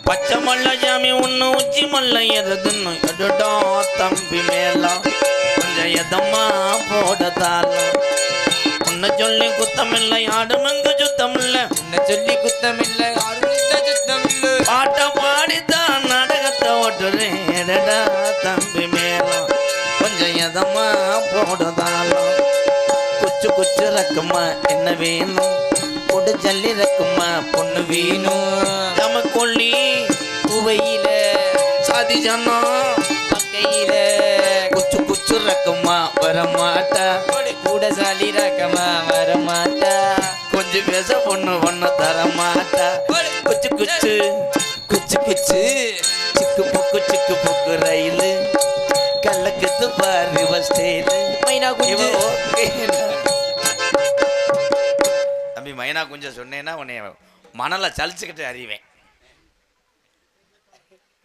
பச்சை மல்ல ஜாமி ஒன்று உச்சி மல்ல எதுன்னு எடுடா தம்பி மேலாம் கொஞ்சம் எதம்மா போடதால உன்னை சொல்லி குத்தமில்லை ஆடுமங்க சுத்தமில்லை உன்னை சொல்லி குத்தமில்லை சுத்தமில்லை பாட்ட பாடித்தான் நாடகத்தை ஓட்டுறேன் எடுடா தம்பி மேலாம் கொஞ்சம் எதம்மா போடதால குச்சு குச்சு ரக்கம்மா என்ன வேணும் கொடு ஜல்லி ரக்கம்மா பொண்ணு வேணும் நம்ம கொள்ளி புவையில சாதி ஜன்னா பக்கையில குச்சு குச்சு ரக்கம்மா வரமாட்டா கூட சாலி ரக்கமா வரமாட்டா கொஞ்சம் பேச பொண்ணு பொண்ணு தரமாட்டா குச்சு குச்சு குச்சு குச்சு சிக்கு புக்கு ரயிலு கல்லக்கத்து பாரு பஸ் ஸ்டைலு மைனா குஞ்சு தம்பி மைனா குஞ்ச சொன்னேன்னா உன்னை மணலை சலிச்சுக்கிட்டு அறிவேன்.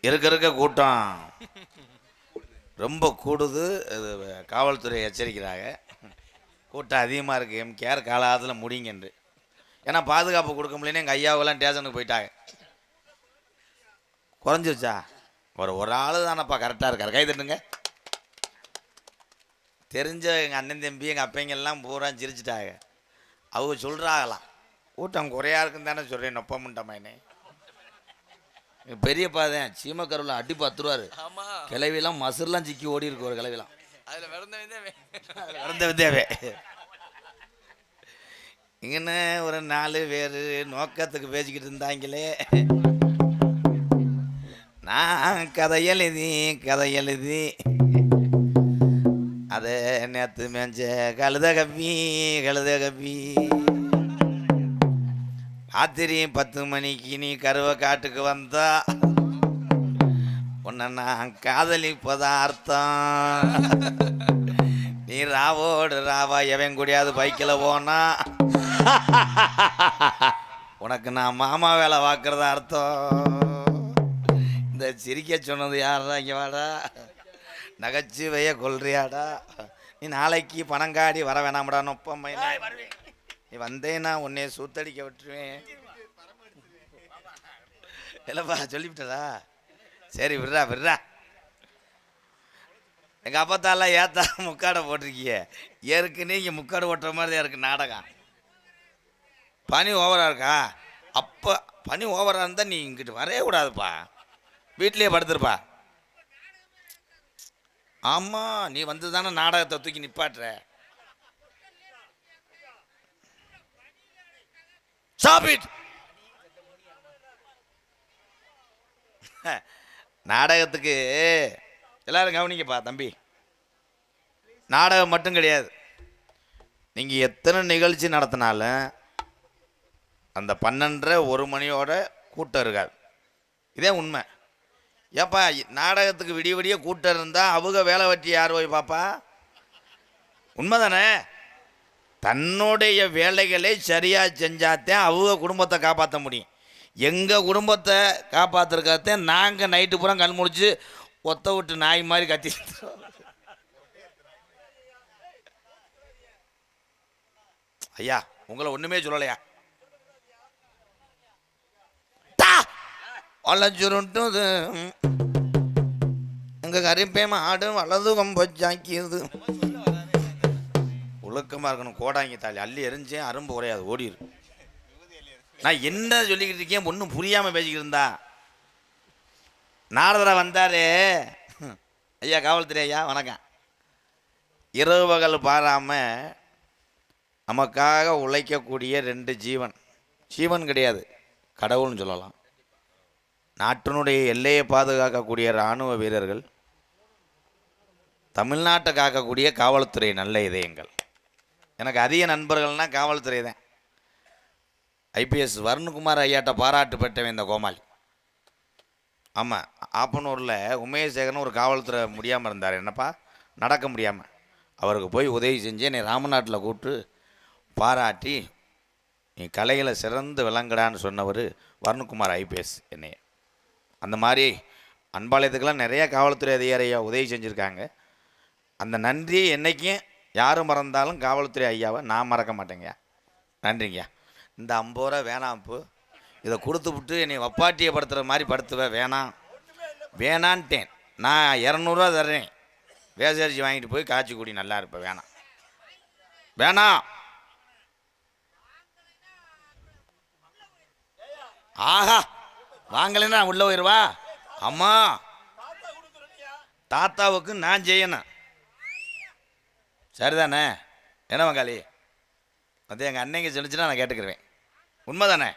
இருக்க கூட்டம் ரொம்ப கூடுது. இது காவல்துறை எச்சரிக்கிறாங்க, கூட்டம் அதிகமாக இருக்குது, எம்கேஆர் காலத்தில் முடிங்கன்று. ஏன்னா பாதுகாப்பு கொடுக்க முடியலன்னு எங்கள் ஐயாவெல்லாம் ஸ்டேஷனுக்கு போயிட்டாங்க. குறைஞ்சிருச்சா? ஒரு ஆள் தானப்பா கரெக்டாக இருக்கார், கை தட்டுங்க. தெரிஞ்ச எங்கள் அண்ணன் தம்பி எங்கள் அப்பைங்கெல்லாம் பூரா சிரிச்சிட்டாங்க. அவங்க சொல்கிறாங்களாம் கூட்டம் குறையா இருக்குன்னு தானே சொல்கிறேன். நொப்பமுண்டம்மாயினே பெரியப்பா தான் சீமக்கருவில் அடி பத்துருவார். கிளவிலாம் மசுரெலாம் சிக்கி ஓடி இருக்கு ஒரு கிளவிலாம். அதில் விதேவே இங்கன்னு ஒரு 4 பேர் நோக்கத்துக்கு பேசிக்கிட்டு இருந்தாங்களே. நான் கதை எழுதி அதை நேற்று மேஞ்ச கழுத கப்பி ராத்திரி 10 மணிக்கு நீ கருவை காட்டுக்கு வந்தா உன்னை நான் காதலிப்பதான் அர்த்தம். நீ ராவோடு ராவா எவன் கூடியாவது பைக்கில் போனா உனக்கு நான் மாமா வேலை பார்க்கறதா அர்த்தம். இந்த சிரிக்க சொன்னது யாரா? இங்கே வாடா, நகைச்சுவைய கொள்றியாடா. நீ நாளைக்கு பணங்காடி வர வேணாமடா நொப்பம். நீ வந்தேன்னா உன்னைய சூத்தடிக்க விட்டுருவேன். இல்லைப்பா சொல்லிவிட்டதா? சரி விடுறா. எங்கள் அப்பத்தாலாம் ஏத்தா முக்காடை போட்டிருக்கிய, ஏற்கனவே இங்கே முக்காடு ஓட்டுற மாதிரி தான் இருக்குது நாடகம். பனி ஓவராக இருக்கா? அப்போ பனி ஓவராக இருந்தால் நீ இங்கிட்டு வரவே கூடாதுப்பா, வீட்லேயே படுத்துருப்பா. ஆமாம், நீ வந்து தானே நாடகத்தை தூக்கி நிப்பாட்டுற. ஸ்டாப். நாடகத்துக்கு எல்லாரும் கவனிக்கப்பா தம்பி, நாடகம் மட்டும் கிடையாது. நீங்கள் எத்தனை நிகழ்ச்சி நடத்தினாலும் அந்த 12:30 1 மணியோட கூட்டம் இருக்காது. இதே உண்மை. ஏப்பா நாடகத்துக்கு விடிய கூட்டம் இருந்தால் அவங்க வேலை வெட்டி யார் போய் பாப்பா? உண்மை தானே? தன்னுடைய வேலைகளை சரியாக செஞ்சாத்தான் அவங்க குடும்பத்தை காப்பாற்ற முடியும். எங்கள் குடும்பத்தை காப்பாற்றுறக்காகத்தான் நாங்கள் நைட்டு பூரா கண் முடிச்சு ஒத்த விட்டு நாய் மாதிரி கத்தி. ஐயா உங்களை ஒன்றுமே சொல்லலையா? வளச்சுருட்டுது எங்கள் கரிப்பே மாடு வலது கொம்பச்சாக்கியது. ஒழுக்கமாக இருக்கணும். கோடாங்கி தாலி அள்ளி எரிஞ்சேன், அரும்பு குறையாது, ஓடிடு. நான் என்ன சொல்லிக்கிட்டு இருக்கேன், ஒன்றும் புரியாமல் பேசிக்கிட்டு இருந்தா. நாரதரா வந்தாரு. ஐயா காவல்துறை ஐயா வணக்கம். இரவு பகல் பாராமல் நமக்காக உழைக்கக்கூடிய 2 ஜீவன் கிடையாது, கடவுள்னு சொல்லலாம். நாட்டினுடைய எல்லையை பாதுகாக்கக்கூடிய இராணுவ வீரர்கள், தமிழ்நாட்டை காக்கக்கூடிய காவல்துறை நல்ல இதயங்கள். எனக்கு அதிக நண்பர்கள்னால் காவல்துறை தான். ஐபிஎஸ் வருண்குமார் ஐயாட்ட பாராட்டு பெற்றவன் இந்த கோமாளி. ஆமாம், ஆப்பனூரில் உமேஷேகர்னு ஒரு காவல்துறை முடியாமல் இருந்தார். என்னப்பா நடக்க முடியாமல், அவருக்கு போய் உதவி செஞ்சு என்னை ராமநாட்டில் கூப்பிட்டு பாராட்டி நீ கலைகளை சிறந்து விளங்குடான்னு சொன்னவர் வருண்குமார் ஐபிஎஸ் என்னைய. அந்த மாதிரி அன்பாலயத்துக்கெல்லாம் நிறைய காவல்துறை அதிகாரியா உதவி செஞ்சுருக்காங்க. அந்த நன்றியை என்றைக்கும் யாரும் மறந்தாலும் காவல்துறை ஐயாவை நான் மறக்க மாட்டேங்க. நன்றிங்கய்யா. இந்த 50 ரூபா வேணாம். இப்போ இதை கொடுத்து விட்டு என்னை வப்பாட்டியை படுத்துகிற மாதிரி படுத்துவேன். வேணான்ட்டேன். நான் 200 தர்றேன். வேசரிசி வாங்கிட்டு போய் காய்ச்சி குடி, நல்லா இருப்பேன். வேணாம். ஆஹா, வாங்கலைன்னா உள்ள போயிருவா. அம்மா, தாத்தாவுக்கு நான் செய்யணும், சரிதானே? என்ன வங்காளி, அது எங்கள் அன்னைங்க சொல்லிச்சுன்னா நான் கேட்டுக்கிருவேன். உண்மைதானே?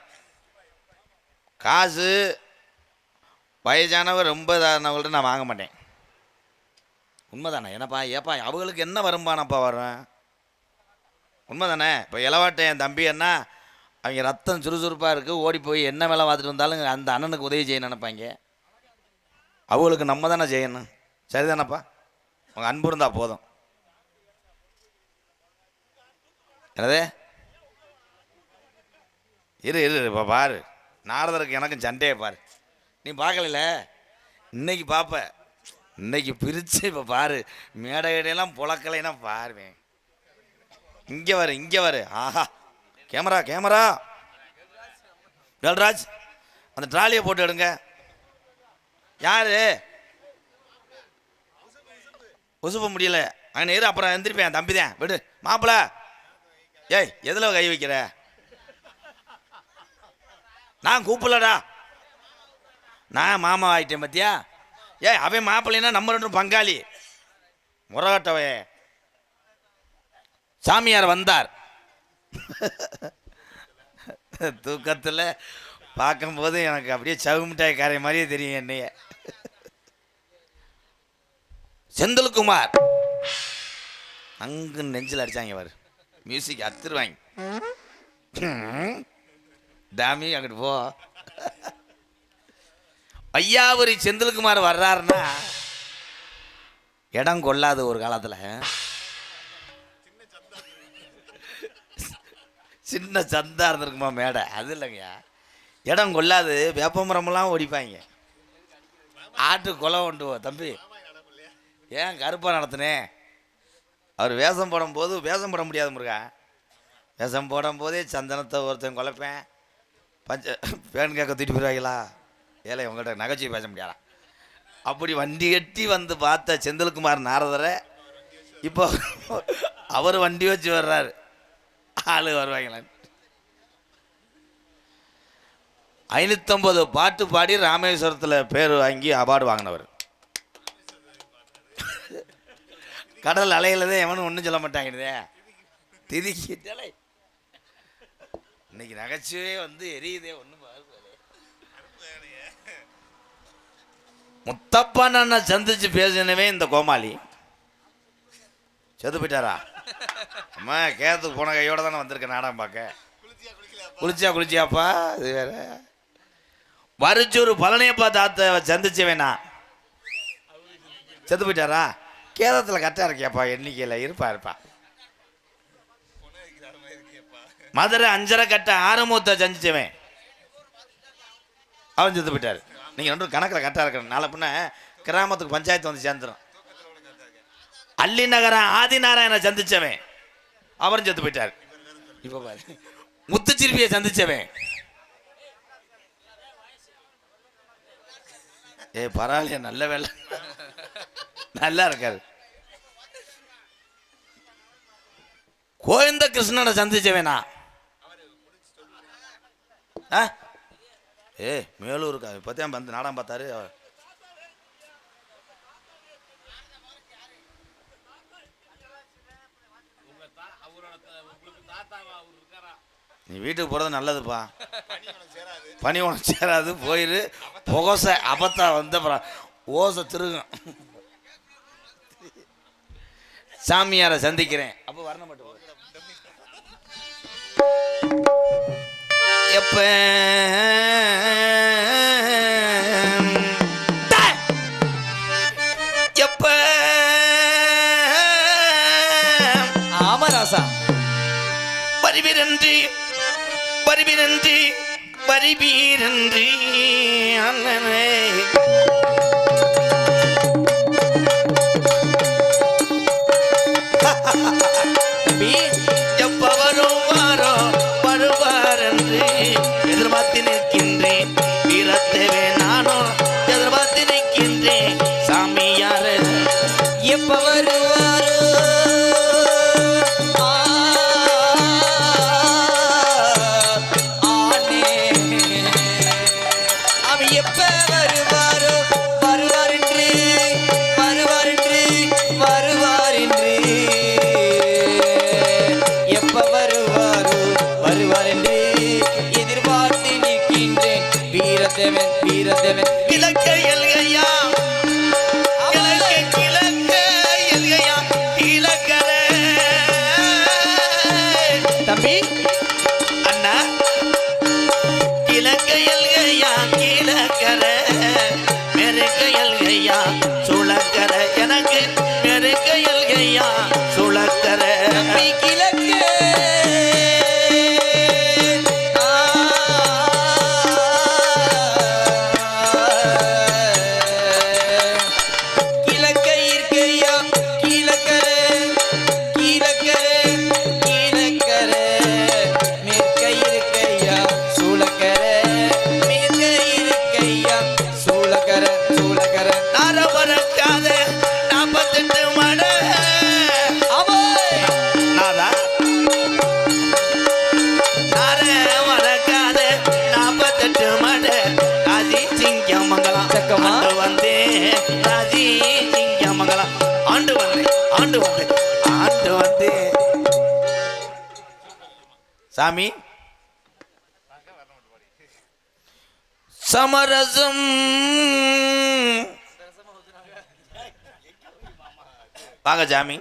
காசு வயசானவர் ரொம்ப இதானவங்கள்ட்ட நான் வாங்க மாட்டேன். உண்மைதானே? ஏப்பா அவங்களுக்கு என்ன வருமானப்பா வரும்? உண்மைதானே? இப்போ இளவாட்டை என் தம்பி என்ன, அவங்க ரத்தம் சுறுசுறுப்பாக இருக்குது, ஓடி போய் என்ன வேலை பார்த்துட்டு வந்தாலும் அந்த அண்ணனுக்கு உதவி செய்ய நினைப்பாங்க. அவங்களுக்கு நம்ம தானே செய்யணும், சரிதானப்பா? உங்கள் அன்பு இருந்தால் போதும். என்னது? இரு இப்போ பாரு, நாரதருக்கு எனக்கும் சண்டையை பாரு. நீ பார்க்கல, இன்னைக்கு பார்ப்ப. இன்னைக்கு பிரித்து இப்போ பாரு, மேடை இடையெல்லாம் புழக்கலைன்னா பாருவேன். இங்கே வரு. ஆஹா, கேமரா வேல்ராஜ், அந்த ட்ராலியை போட்டு எடுங்க. யாரு உசுப்ப முடியல அங்கே இரு, அப்புறம் எந்திரிப்பேன். தம்பி தான் விடு. மாப்பிள்ள, ஏய் எதில் கை வைக்கிற? நான் கூப்பிடலடா, நான் மாமா ஆயிட்டேன் பத்தியா? ஏய் அவன் மாப்பிள்ளைன்னா நம்ம ரெண்டும் பங்காளி. முறகட்டவே சாமியார் வந்தார். தூக்கத்தில் பார்க்கும்போது எனக்கு அப்படியே சவுமிட்டாய் காரை மாதிரியே தெரியும் என்னைய. செந்தில்குமார் அங்கு நெஞ்சில் அடிச்சாங்க பாரு, மியூசிக் அத்துருவாங்க. டாமி அங்கிட்டு போ. ஐயாவரி செந்தில்குமார் வர்றாருன்னா இடம் கொள்ளாது. ஒரு காலத்தில் சின்ன சந்தா இருந்திருக்குமா மேடை, அது இல்லைங்கய்யா, இடம் கொள்ளாது. வேப்பமரமெல்லாம் ஓடிப்பாங்க. ஆட்டு கொலை கொண்டு தம்பி, ஏன் கருப்பாக நடத்தினேன்? அவர் வேஷம் போடும்போது வேஷம் போட முடியாது முருகா. வேஷம் போடும்போதே சந்தனத்தை ஒருத்தன் குலைப்பேன், பேன் கேட்க தூக்கிட்டு போயிடுவாங்களா? ஏழை உங்கள்கிட்ட நகைச்சுவை பேச முடியாதா? அப்படி வண்டி கட்டி வந்து பார்த்த செந்தில்குமார் நாரதரை இப்போ அவர் வண்டி வச்சு வர்றாரு. ஆளு வருவாங்களா? 550 பாட்டு பாடி ராமேஸ்வரத்தில் பேர் வாங்கி அவார்டு வாங்கினவர். கடல் அலையிலதே எவனும் ஒன்றும் சொல்ல மாட்டாங்கிடுதே. திதிக்கிட்டலை இன்னைக்கு நகைச்சுவே வந்து எரியுதே. ஒன்றும் முத்தப்பான சந்திச்சு பேசினவே இந்த கோமாளி செத்து போயிட்டாரா? அம்மா கேரத்துக்கு போன கையோட தானே வந்திருக்கேன் நாடகம் பார்க்க. குளிச்சியாப்பா? இது வேற. வரிச்சூர் பழனியப்பா தாத்த சந்திச்சவேனா செத்து போயிட்டாரா? கேரளத்தில் கரெக்டாக இருக்கியாப்பா, எண்ணிக்கையில் இருப்பா. மதுரை 5.5 கட்ட ஆறுமூத்த சந்திச்சவன் அவன் செத்து போயிட்டார். நீங்கள் ரெண்டும் கணக்கில் கரெக்டாக இருக்கிற நாளை பின்ன கிராமத்துக்கு பஞ்சாயத்து வந்து சேர்ந்துடும். அள்ளி நகரம் ஆதிநாராயண சந்திச்சவன் அவரும் செத்து போயிட்டார். இப்போ பாரு, முத்துச்சிற்பியை சந்திச்சவன் பரவாயில்லையா, நல்ல வேலை, நல்லா இருக்காரு. கோவிந்த கிருஷ்ணனை சந்திச்சவேனா? மேலூருக்கு இப்போதான் வந்து நாடகம் பார்த்தாரு. நீ வீட்டுக்கு போகிறது நல்லதுப்பா, பனி உனக்கு சேராது. போயிரு, புகசை அபத்தா வந்து அப்புறம் ஓசை திருகும். சாமியாரை சந்திக்கிறேன், அப்போ வரணும் மட்டும். எப்ப எப்ப ஆமராசா வருவீரன்றி அண்ணனே எப்ப வரும் வாரோ வருவார் என்று எதிர்பார்த்து நிற்கின்றேன். வீரதேவன் வீரதேவன் கிழக்க எல்கையா கிழக்க எல்கையா கிழக்கர தம்பி அண்ணா கிழக்க எல்கையா கிழக்கர மெருக்க எல்கையா சுளக்கர எனக்கு மெருக்க எல்கையா சுளக்கர தம்பி கிழக்கு கிழக்க இருக்கையா கிழக்கர கிழக்கர கிழக்கர மேற்க இருக்கையா சூளக்கர மேற்க இருக்கையா சூளக்கர சூளக்கர நார பறக்காத 48 மட அவை நாரா நார பறக்காத 48 மட ராஜி சிங்கமங்கலம் சக்கமா. ஆண்டு வந்தேன் ராஜி சிங்கமங்கலம் ஆண்டு வந்தேன் ஆண்டு வந்தேன் ஆண்டு வந்தேன் சாமி சமரசம் வாங்க சாமி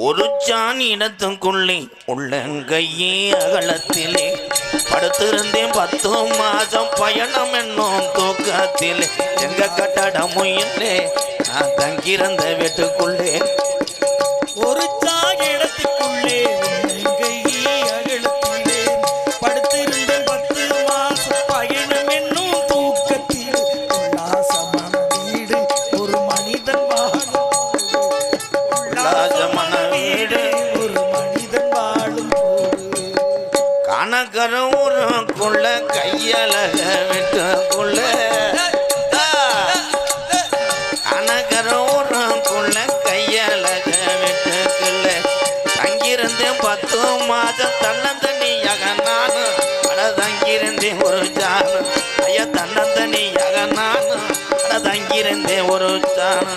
ஒரு சான் இடத்துக்குள்ளே உள்ளங்கையே அகலத்திலே படுத்திருந்தேன் 10 மாதம் பயணம் என்னும் தூக்கத்திலே எங்க கட்டடமும் இல்லை நான் தங்கியிருந்த வீட்டுக்குள்ளே ஒரு இடத்துக்குள்ளே கையே அகலத்திலே படுத்திருந்த 10 மாசம் பயணம் என்னும் தூக்கத்தில் உல்லாசமான வீடு ஒரு மனிதன் வாழும் உல்லாசமான வீடு ஒரு மனிதன் வாழும் போது கணக்கருக்குள்ள கையழக வீட்டுக்குள்ள கணக்கருக்குள்ள கையழக வீட்டுக்குள்ள தங்கியிருந்தேன் 10 மாதம் தன்னந்தனியாக நான் அட தங்கியிருந்தேன் ஒரு ஜானு ஐயா தன்னந்தனியாக நான் அட தங்கியிருந்தேன் ஒரு ஜானு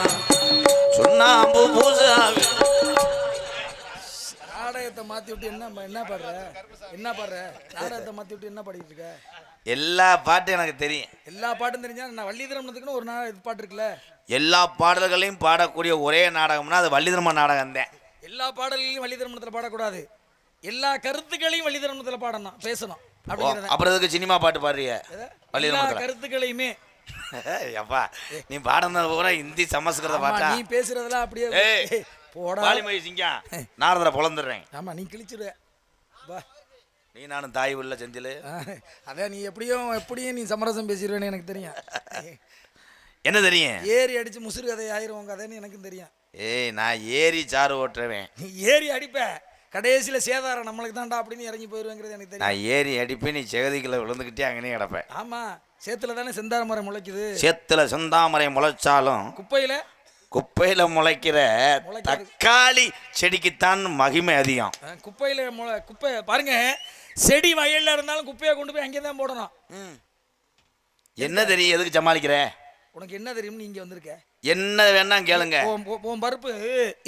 சுண்ணாம்பு பூசாவி நாடகத்தை மாத்தி விட்டு என்ன பாடுற நாடகத்தை மாத்தி விட்டு என்ன பாடிட்டு இருக்க? எல்லா பாட்டும் எனக்கு தெரியும் எல்லா பாட்டும் தெரிஞ்சா நான் வள்ளிதரம்னதுக்குன்னு ஒரு பாட்டு இருக்குல்ல, எல்லா பாடல்களையும் பாடக்கூடிய ஒரே நாடகம்னா அது வள்ளிதர்ம நாடகம் தான் எல்லா பாடல்களையும் வள்ளிதரமணத்தில் பாடக்கூடாது, எல்லா கருத்துக்களையும் வள்ளிதரமணத்தில் பாடணும் பேசணும் அப்படிங்கிறத. அப்புறம் எதுக்கு சினிமா பாட்டு பாடுறிய எல்லா வள்ளிதர்மத்துல கருத்துக்களையுமே அப்பா நீ பாடுனது பூரா ஹிந்தி சமஸ்கிருத ஆமா, பாட்டா நீ பேசுறதெல்லாம் அப்படியே ஏய், போடா. வாலிமொழி சிங்கா நாரதரை பொழந்துடுறேன் ஆமா நீ கிழிச்சிடுவ வா. நீ நானும் தாய் உள்ள செந்தில் அதான் நீ எப்படியும் நீ சமரசம் பேசிடுவேன்னு எனக்கு தெரியும். என்ன தெரியும் ஏறி அடிச்சு முசுறு கதை ஆயிரும் உங்க கதைன்னு எனக்கும் தெரியும். ஏய் நான் ஏறி சாறு ஓட்டுறவேன் நீ ஏறி அடிப்ப கடைசியில சேதாரம் நம்மளுக்கு தான்டா அப்படின்னு இறங்கி போயிருவேங்கிறது எனக்கு தெரியும். நான் ஏறி அடிப்பேன் நீ செகதிக்குள்ள விழுந்துக்கிட்டே அங்கனே கிடப்பேன் ஆமா சேத்துல தானே செந்தார மரம் முளைக்குது, சேத்துல செந்தாமரை முளைச்சாலும் குப்பையில குப்பையில முளைக்கிற தக்காளி செடிக்குத்தான் மகிமை அதிகம். குப்பையில குப்பை பாருங்க, செடி வயல்ல இருந்தாலும் குப்பையை கொண்டு போய் அங்கே தான் போடணும். என்ன தெரியும் எதுக்கு சமாளிக்கிற? உனக்கு என்ன தெரியும், நீ இங்க வந்திருக்க என்ன வேணா கேளுங்க. உன் பருப்பு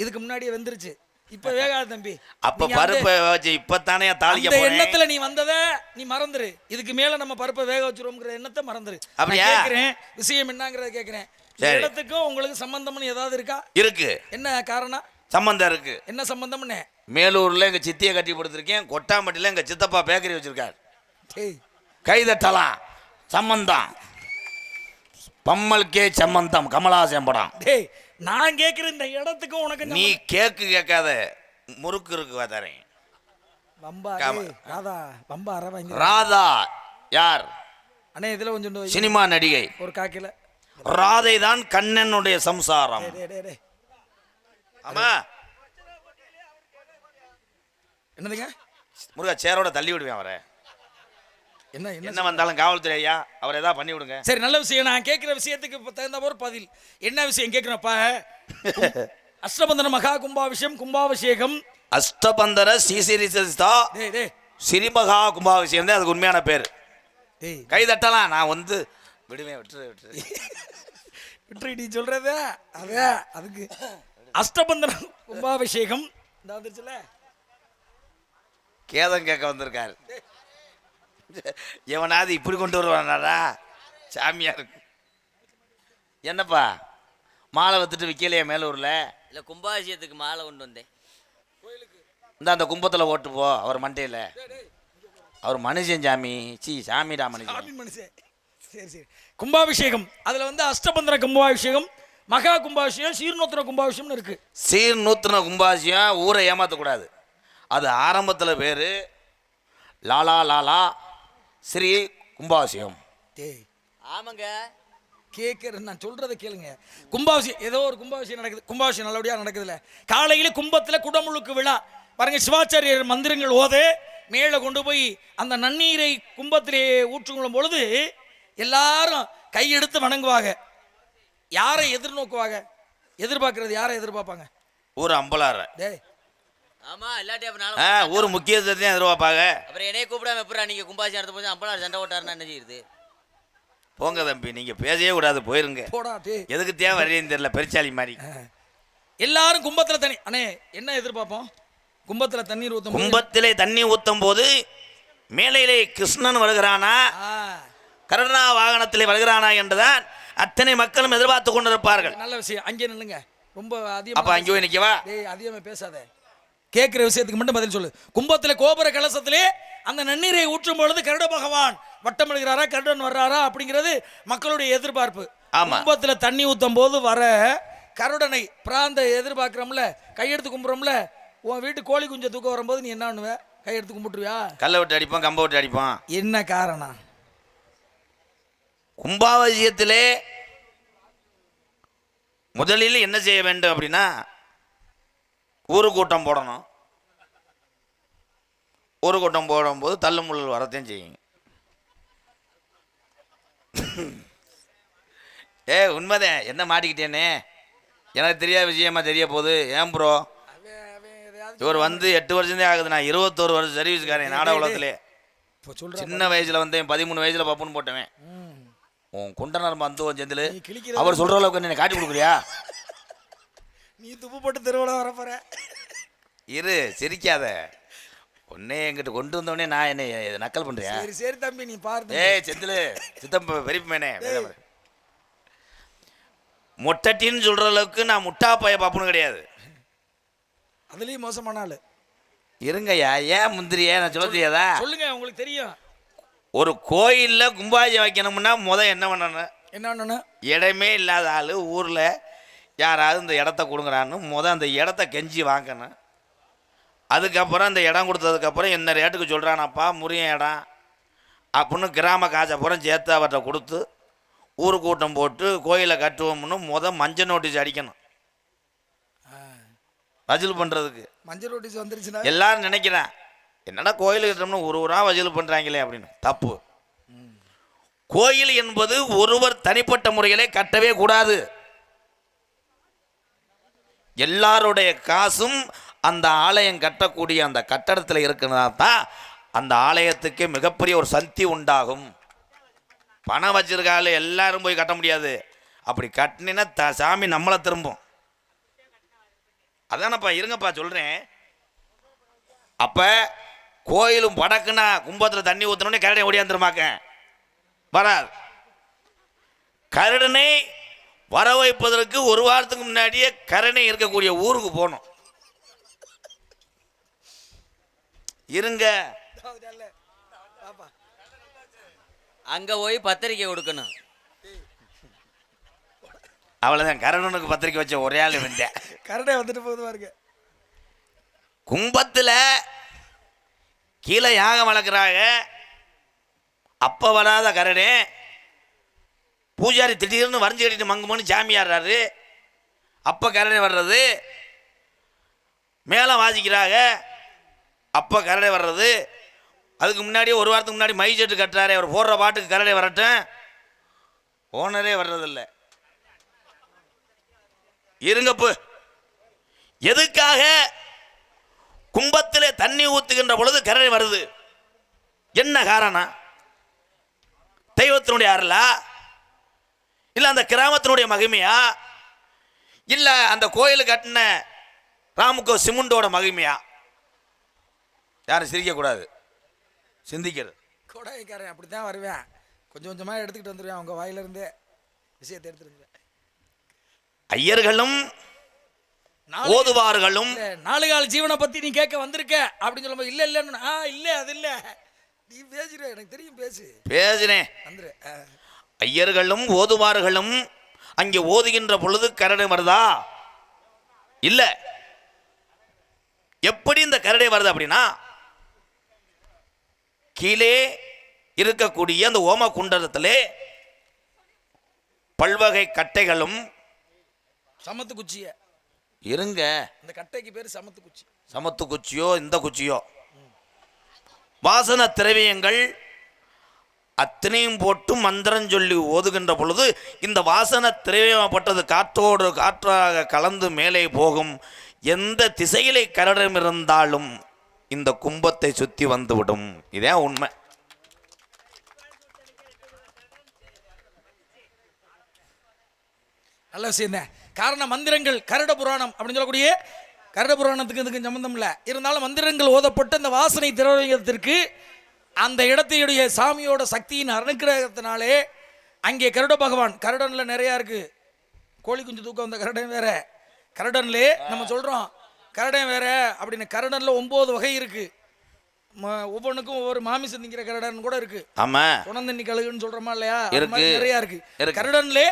இதுக்கு முன்னாடியே வெந்துருச்சு, இப்ப வேகாது தம்பி. அப்ப பருப்பை வச்சு இப்பத்தானே தாளிக்க அந்த போறேன். எண்ணத்துல நீ வந்தத நீ மறந்துரு, இதுக்கு மேல நம்ம பருப்பை வேக வச்சிருவோம்ங்கிற எண்ணத்தை மறந்துரு. அப்படியா? கேக்குறேன் விஷயம் என்னங்கறத கேக்குறேன். இடத்துக்கும் உங்களுக்கு சம்பந்தம்னு ஏதாவது இருக்கா? இருக்கு. என்ன காரணம்? சம்பந்தம் இருக்கு. என்ன சம்பந்தம்னு? மேலூர்ல எங்க சித்தியை கட்டி கொடுத்துருக்கேன், கொட்டாம்பட்டியில எங்க சித்தப்பா பேக்கரி வச்சிருக்காரு. டேய் கைதட்டலாம் சம்பந்தம், பம்மல் கே சம்பந்தம், கமலாசன் படம். டேய் நான் கேக்குற இந்த இடத்துக்கும் உனக்கு நீ கேக்கு கேட்காத, முறுக்கு இருக்கு தரேன். பம்பா ராதா பம்பா அரவாங்க. ராதா யார்? அண்ணே இதுல கொஞ்சம் சினிமா நடிகை. ஒரு காக்கில ராதை தான் கண்ணனுடைய சம்சாரம். ஆமா என்னதுங்க? முருகா சேரோட தள்ளி விடுவேன் அவரை. என்ன என்ன வந்தாலும் காவல்துறை ஐயா அவர் ஏதாவது பண்ணி விடுங்க. சரி நல்ல விஷயம், நான் கேட்கிற விஷயத்துக்கு தகுந்த ஒரு பதில். என்ன விஷயம் கேட்கிறப்ப? அஷ்டபந்தன மகா கும்பாபிஷேகம் கும்பாபிஷேகம் அஷ்டபந்தர ஸ்ரீசிரிசா சிறிமகா கும்பாபிஷேகம் தான் அதுக்கு உண்மையான பேர். கை தட்டலாம், நான் வந்து விடுவேன். விட்டுரு நீ சொல்றத அதான் அதுக்கு அஷ்டபந்தன கும்பாபிஷேகம் இந்த வந்துருச்சுல. கேதம் கேட்க வந்திருக்காரு. எவனாவது இப்படி கொண்டு வருவானாடா சாமியாருக்கு? என்னப்பா மாலை வத்துட்டு விற்கலையே மேலூர்ல? இல்லை கும்பாபிஷேகத்துக்கு மாலை கொண்டு வந்தேன். அந்த கும்பத்தில் ஓட்டு போ அவர் மண்டையில். அவர் மனுஷன் சாமி. சாமிடா மனுஷன். மனுஷன். சரி சரி. கும்பாபிஷேகம் அதில் வந்து அஷ்டபந்தன கும்பாபிஷேகம், மகா கும்பாபிஷேகம், சீர்நூத்தன கும்பாபிஷேகம்னு இருக்கு. சீர்நூத்தன கும்பாபிஷேகம் ஊரை ஏமாற்றக்கூடாது. அது ஆரம்பத்தில் பேர் லாலா லாலா ஸ்ரீ கும்பாபிஷேகம். ஆமாங்க, கேட்குறேன், நான் சொல்கிறத கேளுங்க. கும்பாபிஷேகம் ஏதோ ஒரு கும்பாபிஷேகம் நடக்குது. கும்பாபிஷேகம் நல்லபடியாக நடக்குதுல்ல. காலையில் கும்பத்தில் குடமுழுக்கு விழா பாருங்க. சிவாச்சாரியர் மந்திரங்கள் ஓத மேலே கொண்டு போய் அந்த நன்னீரை கும்பத்திலே ஊற்றுக்கொள்ளும் பொழுது எல்லாரும் கையெடுத்து வணங்குவாங்க. யாரை எதிர்நோக்குவாங்க? எதிர்பார்க்கறது யாரை எதிர்பார்ப்பாங்க? ஊர் அம்பலார. டேய் ஆமா, இல்லாட்டி ஊர் முக்கியத்தையும் எதிர்பார்ப்பாங்க. அப்புறம் என்னைய கூப்பிடாம எப்படா நீங்க கும்பாபிஷேகம் நடத்த போது அம்பலார் சண்டை ஓட்டாருன்னா என்ன செய்யுது? போங்க தம்பி, நீங்க பேசவே கூடாது, போயிருங்க. போடா டேய். எதுக்கு தேவை வரையும் தெரியல, பெருச்சாலி மாதிரி. எல்லாரும் கும்பத்தில் தண்ணி அண்ணே என்ன எதிர்பார்ப்போம்? கும்பத்தில் தண்ணீர் ஊற்றும். கும்பத்திலே தண்ணி ஊற்றும் போது மேலையிலே கிருஷ்ணன் வருகிறானா, கருணா வாகனத்திலே வருகிறானா என்றுதான் அத்தனை மக்களும் எதிர்பார்த்து கொண்டிருப்பார்கள். நல்ல விஷயம். அங்கே நில்லுங்க. ரொம்ப அதிகம். அப்ப அங்கே போய் நிக்கவா? டேய் அதிகமா பேசாத, கேட்கிற விஷயத்துக்கு மட்டும் பதில் சொல்லு. கும்பத்தில் கோபுர கலசத்திலே அந்த நன்னீரை ஊற்றும் பொழுது கருட பகவான் வட்டமிடுகிறாரா, கருடன் வர்றாரா அப்படிங்கிறது மக்களுடைய எதிர்பார்ப்பு. கும்பத்தில் தண்ணி ஊற்றும் போது வர கருடனை பிராந்த எதிர்பார்க்கிறோம்ல, கையெடுத்து கும்பிட்றோம்ல. உன் வீட்டு கோழி குஞ்சை தூக்க வரும்போது நீ என்ன பண்ணுவ? கையெடுத்து கும்பிட்டுருவியா? கல்லை விட்டு அடிப்பான், கம்பை விட்டு அடிப்பான். என்ன காரணம்? கும்பாபிஷேகத்திலே முதலில் என்ன செய்ய வேண்டும் அப்படின்னா, ஊரு கூட்டம் போடணும். ஊரு கூட்டம் போடும்போது தள்ளுமுள்ளல் வரத்தையும் செய்யுங்க. உண்மைதான். என்ன மாட்டிக்கிட்டேனே, எனக்கு தெரியாத விஷயமா தெரிய போகுது. ஏன் ப்ரோ, இவர் வந்து 8 வருஷம் ஆகுது. நான் 21 வருஷம் சர்வீஸ்காரன் நாடக உலகத்திலே. சின்ன வயசுல வந்தேன், 13 வயசுல பப்புன்னு போட்டவன். உன் குண்டனர் மந்துவன் செந்தில் அவர் சொல்ற அளவுக்கு என்ன காட்டி கொடுக்குறியா? நீ துப்பு போட்டு தெருவில் வர போற. இரு, சிரிக்காத. உன்னே எங்கிட்ட கொண்டு வந்தவனே நான் என்ன நக்கல் பண்றியா? சரி சரி தம்பி, நீ பாரு. ஏய் செந்தில், சித்தம் பெரியப்பேனே, மொட்டட்டின்னு சொல்ற அளவுக்கு நான் முட்டா பைய பாப்புன்னு கிடையாது. அதுலயும் மோசமான ஆளு. இருங்கய்யா, ஏன் முந்திரியா? நான் சொல்ல தெரியாதா? சொல்லுங்க, உங்களுக்கு தெரியும். ஒரு கோயில்ல கும்பாபிஷேகம் வைக்கணும்னா என்ன பண்ணணும்? என்ன பண்ணணும்? இடமே இல்லாத ஆளு ஊர்ல யாராவது இந்த இடத்த கொடுங்குறான்னு அந்த இடத்த கெஞ்சி வாங்கணும். அதுக்கப்புறம் அந்த இடம் கொடுத்ததுக்கப்புறம் என்ன ரேட்டுக்கு சொல்கிறானப்பா முறிய இடம் அப்படின்னு கிராம காசப்புறம் சேர்த்து அவர்கிட்ட கொடுத்து ஊரு கூட்டம் போட்டு கோயிலை கட்டுவோம்னு மஞ்சள் நோட்டீஸ் அடிக்கணும். வசூல் பண்ணுறதுக்கு மஞ்சள் நோட்டீஸ் வந்துருச்சுன்னா எல்லாரும் நினைக்கிறேன், என்னடா கோயில் கட்டணும்னு ஒரு ஊராக வசூல் பண்ணுறாங்களே அப்படின்னு. தப்பு. கோயில் என்பது ஒருவர் தனிப்பட்ட முறையிலே கட்டவே கூடாது. எல்லாருடைய காசும் அந்த ஆலயம் கட்டக்கூடிய அந்த கட்டடத்தில் இருக்கிறதா தான் அந்த ஆலயத்துக்கு மிகப்பெரிய ஒரு சக்தி உண்டாகும். பணம் வச்சிருக்காள் எல்லாரும் போய் கட்ட முடியாது. அப்படி கட்டினா சாமி நம்மளை திரும்பும். அதானப்பா. இருங்கப்பா சொல்கிறேன். அப்போ கோயிலும் படக்குன்னா கும்பத்தில் தண்ணி ஊற்றணுன்னே கரடனை ஓடியாந்துருமாக்க வராது. கரடனை வர வைப்பதற்கு ஒரு வாரத்துக்கு முன்னாடியே கரணை இருக்கக்கூடிய ஊருக்கு போகணும். இருங்க, அங்க போய் பத்திரிக்கை கொடுக்கணும். அவ்வளவுதான். கரணனுக்கு பத்திரிக்கை வச்ச ஒரே ஆள் வந்தேன். கரடை வந்துட்டு போகுது பாருங்க. கும்பத்தில் கீழே யாகம் வளர்க்குறாங்க. அப்போ வராத கரடே பூஜாரி திடீர்னு வரைஞ்சி கட்டிட்டு மங்குமோன்னு சாமி ஆடுறாரு. அப்போ கரடை வர்றது. மேலே வாசிக்கிறாங்க, அப்போ கரடை வர்றது. அதுக்கு முன்னாடி ஒரு வாரத்துக்கு முன்னாடி மை செட்டு கட்டுறாரு, அவர் போடுற பாட்டுக்கு கரடை வரட்டும். ஓனரே வர்றதில்லை. இருங்கப்பு. எதுக்காக கும்பத்திலே தண்ணி ஊத்துகின்ற பொழுது கரடை வருது? என்ன காரணம்? தெய்வத்தினுடைய அருளா, இல்ல அந்த கிராமத்தினுடைய மகிமையா, இல்ல அந்த கோயில் கட்டின ராமுக்கோ சிமுண்டோட மகிமையா? யாரும் சிரிக்கக்கூடாது, சிந்திக்கிறது. கோடைக்காரன் அப்படி தான் வருவேன், கொஞ்சம் கொஞ்சமாக எடுத்துக்கிட்டு வந்துடுவேன் அவங்க வாயிலிருந்தே விஷயத்தை எடுத்துருந்தேன். ஐயர்களும் ஓதுவார்களும் 4 கால ஜீவனை பற்றி நீ கேட்க வந்திருக்க அப்படின்னு சொல்லும்போது இல்லை இல்லைன்னு இல்லை அது இல்லை நீ பேசுற எனக்கு தெரியும் பேசுனேன் வந்துரு. ஐயர்களும் ஓதுவார்களும் அங்கே ஓதுகின்ற பொழுது கரடை வருதா? இல்ல. எப்படி இந்த கரடை வருது அப்படின்னா, கீழே இருக்கக்கூடிய அந்த ஓம குண்டலத்திலே பல்வகை கட்டைகளும் சமத்து குச்சிய இருங்க, இந்த கட்டைக்கு பேர் சமத்து குச்சி. சமத்து குச்சியோ இந்த குச்சியோ வாசன திரவியங்கள் அத்தனையும் போட்டு மந்திரம் சொல்லி ஓதுகின்ற பொழுது இந்த வாசன திரவியப்பட்டது காற்றோடு காற்றாக கலந்து மேலே போகும். எந்த திசையிலே கரடம் இருந்தாலும் இந்த கும்பத்தை சுத்தி வந்துவிடும். இதே உண்மை. நல்ல விஷயம் தான். காரணம் மந்திரங்கள் கருட புராணம் அப்படின்னு சொல்லக்கூடிய கருட புராணத்துக்கு இதுக்கு சம்பந்தம் இல்லை. இருந்தாலும் மந்திரங்கள் ஓதப்பட்டு அந்த வாசனை திரவியத்திற்கு அந்த இடத்தையுடைய சாமியோட சக்தியின் அனுக்கிரகத்தினாலே அங்கே கருட பகவான், கருடனில் நிறையா இருக்குது. கோழி குஞ்சு தூக்கம் வந்த கருடன் வேற, கருடன்லே நம்ம சொல்கிறோம் கருடன் வேற அப்படின்னு. கருடனில் 9 வகை இருக்குது. ஒவ்வொன்றுக்கும் ஒவ்வொரு மாமிசம் திங்கிற கருடன் கூட இருக்குது. ஆமாம், துணந்தண்ணி கழுகுன்னு சொல்கிறோமா இல்லையா, நிறையா இருக்குது. கருடன்லே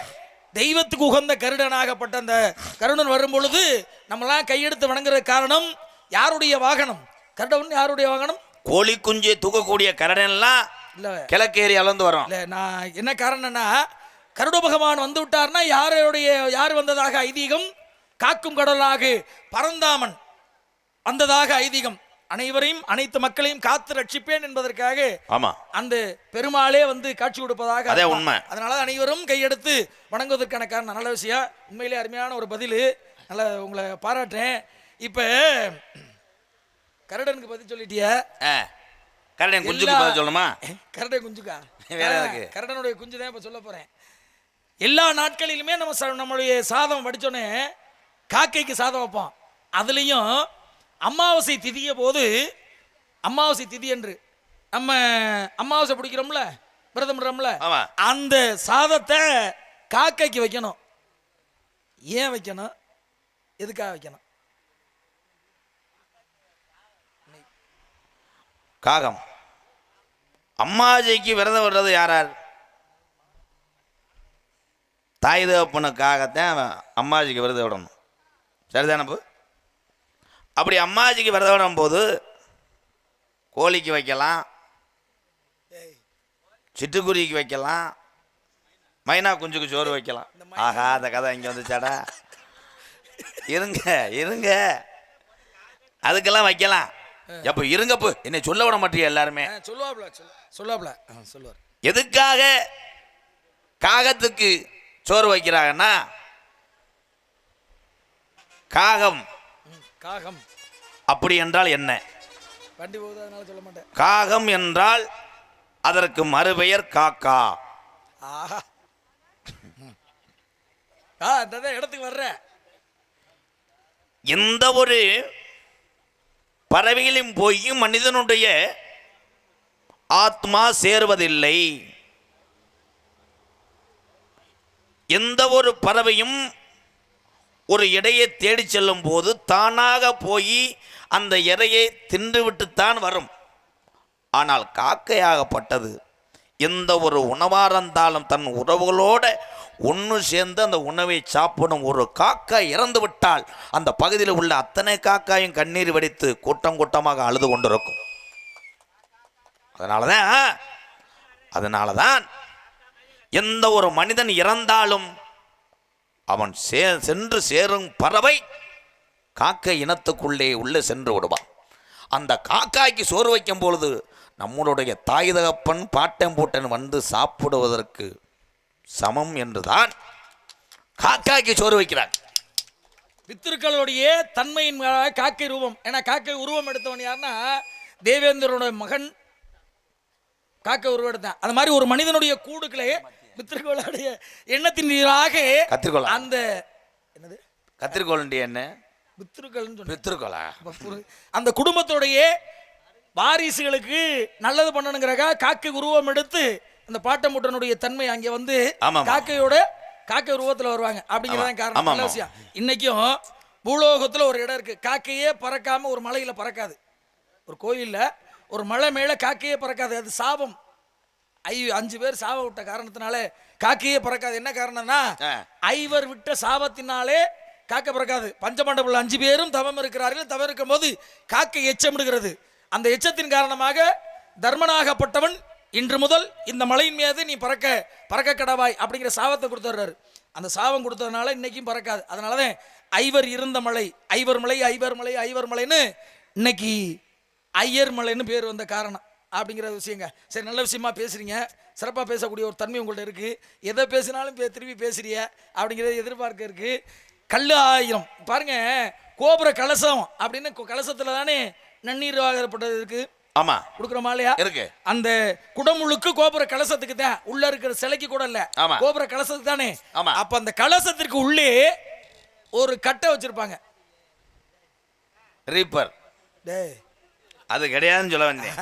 தெய்வத்துக்கு உகந்த கருடனாகப்பட்ட அந்த கருடன் வரும் பொழுது நம்மளாம் கையெடுத்து வணங்குற காரணம் யாருடைய வாகனம்? கருடன் யாருடைய வாகனம்? கோழி குஞ்சை தூக்கக்கூடிய கரடன்லாம் இல்லை கிழக்கேறி அளந்து வரும். இல்லை, நான் என்ன காரணம்னா கருட பகவான் வந்து விட்டார்னா யார் வந்ததாக ஐதீகம்? காக்கும் கடலாக பரந்தாமன் வந்ததாக ஐதீகம். அனைவரையும் அனைத்து மக்களையும் காத்து ரட்சிப்பேன் என்பதற்காக ஆமா அந்த பெருமாளே வந்து காட்சி கொடுப்பதாக. அதே உண்மை. அதனால அனைவரும் கையெடுத்து வணங்குவதற்கான காரணம். நல்ல விஷயம், உண்மையிலே அருமையான ஒரு பதில், நல்ல உங்களை பாராட்டுறேன். இப்போ கருடனுக்கு பதில் சொல்லிட்டிய, கரடன் குஞ்சுக்கு பதில் சொல்லணுமா? கரடன் குஞ்சுக்கா வேற இருக்கு. கரடனுடைய குஞ்சு தான் இப்போ சொல்ல போறேன். எல்லா நாட்களிலுமே நம்மளுடைய சாதம் வடிச்சோன்னே காக்கைக்கு சாதம் வைப்போம். அதுலேயும் அமாவாசை திதிய போது, அமாவாசை திதி என்று நம்ம அமாவாசை பிடிக்கிறோம்ல, விரதம் பண்றோம்ல, அந்த சாதத்தை காக்கைக்கு வைக்கணும். ஏன் வைக்கணும்? எதுக்காக வைக்கணும்? காகம். அம்மாஜிக்கு விரதம் வர்றது யாரார்? தாய் தகப்பனுக்காகத்தான் அம்மாஜிக்கு விரதம் விடணும். சரிதானப்பு? அப்படி அம்மாஜிக்கு விரதம் விடும் போது கோழிக்கு வைக்கலாம், சிட்டுக்குருவிக்கு வைக்கலாம், மைனா குஞ்சுக்கு சோறு வைக்கலாம். ஆஹா, அந்த கதை இங்கே வந்துச்சாடா. இருங்க அதுக்கெல்லாம் வைக்கலாம். எப்போ இருங்கப்பு, என்னை சொல்ல விட மாட்டீங்க எல்லாருமே. சொல்லுவார். எதுக்காக காகத்துக்கு சோறு வைக்கிறாங்கன்னா, காகம் அப்படி என்றால் என்ன? வண்டி போகுது அதனால சொல்ல மாட்டேன். காகம் என்றால் அதற்கு மறுபெயர் காக்கா. ஆஹா, இடத்துக்கு வர்ற எந்த ஒரு பறவையிலும் போய் மனிதனுடைய ஆத்மா சேருவதில்லை. எந்த ஒரு பறவையும் ஒரு இடையை தேடி செல்லும் போது தானாக போய் அந்த இறையை தின்றுவிட்டுத்தான் வரும். ஆனால் காக்கையாகப்பட்டது எந்த ஒரு உணவாக இருந்தாலும் தன் உறவுகளோட ஒன்று சேர்ந்து அந்த உணவை சாப்பிடும். ஒரு காக்கா இறந்து விட்டால் அந்த பகுதியில் உள்ள அத்தனை காக்காயும் கண்ணீர் வடித்து கூட்டம் கூட்டமாக அழுது கொண்டிருக்கும். அதனால தான் எந்த ஒரு மனிதன் இறந்தாலும் அவன் சென்று சேரும் பறவை காக்கை இனத்துக்குள்ளே உள்ளே சென்று விடுவான். அந்த காக்காய்க்கு சோறு வைக்கும் பொழுது நம்மளுடைய தாய் தகப்பன் பாட்டன் பூட்டன் வந்து சாப்பிடுவதற்கு சமம் என்றுதான் காக்காய்க்கு சோறு வைக்கிறார். பித்திருக்களுடைய தன்மையின் காக்கை ரூபம். ஏன்னா காக்கை உருவம் எடுத்தவன் யாருன்னா தேவேந்திரனுடைய மகன் காக்கை உருவம் எடுத்தான். அது மாதிரி ஒரு மனிதனுடைய கூடுகளே பித்திருக்களுடைய எண்ணத்தின் நீராக கத்திரிக்கோள். அந்த என்னது கத்திரிக்கோள் என்ன? பித்திருக்கள். பித்திருக்கோளா? அந்த குடும்பத்துடைய வாரிசுகளுக்கு நல்லது பண்ணணுங்கிறக்கா காக்கை உருவம் எடுத்து அந்த பாட்டமுட்டனுடைய தன்மை அங்கே வந்து ஆமாம். காக்கை உருவத்தில் வருவாங்க அப்படிங்கிறதான் காரணம். ஆமாம், நல்ல விஷயம். இன்னைக்கும் பூலோகத்தில் ஒரு இடம் இருக்கு, காக்கையே பறக்காம ஒரு மலையில பறக்காது. ஒரு கோயில்ல ஒரு மலை மேல காக்கையே பறக்காது, அது சாபம். 5 பேர் சாபம் விட்ட காரணத்தினால காக்கையே பறக்காது. என்ன காரணம்னா ஐவர் விட்ட சாபத்தினாலே காக்கை பறக்காது. பஞ்சமண்டபத்தில் 5 பேரும் தவம் இருக்கிறார்கள். தவம் இருக்கும் போது காக்கை எச்சமிடுகிறது. அந்த எச்சத்தின் காரணமாக தர்மனாகப்பட்டவன் இன்று முதல் இந்த மலையின் மீது நீ பறக்க கடவாய் அப்படிங்கிற சாபத்தை கொடுத்துறாரு. அந்த சாபம் கொடுத்ததுனால இன்னைக்கும் பறக்காது. அதனாலதான் ஐவர் இருந்த மலை, ஐவர் மலைன்னு இன்னைக்கு ஐயர் மலைன்னு பேர் வந்த காரணம் அப்படிங்கிற விஷயங்க. சரி, நல்ல விஷயமா பேசுறீங்க, சிறப்பாக பேசக்கூடிய ஒரு தன்மை உங்கள்ட்ட இருக்கு. எதை பேசினாலும் திருப்பி பேசுறிய அப்படிங்கிறது எதிர்பார்க்க இருக்கு. கல்லு 1000 பாருங்க, கோபுர கலசம் அப்படின்னு கலசத்துல தானே நன்னீர் வாகப்பட்டது இருக்கு. ஆமா, கொடுக்குறோமா இல்லையா? இருக்கு. அந்த குடமுழுக்கு கோபுர கலசத்துக்கு தான், உள்ள இருக்கிற சிலைக்கு கூட இல்ல, ஆமா, கோபுர கலசத்துக்கு தானே. ஆமா. அப்ப அந்த கலசத்திற்கு உள்ளே ஒரு கட்டை வச்சிருப்பாங்க, ரீப்பர். டேய் அது கிடையாதுன்னு சொல்ல வந்தேன்.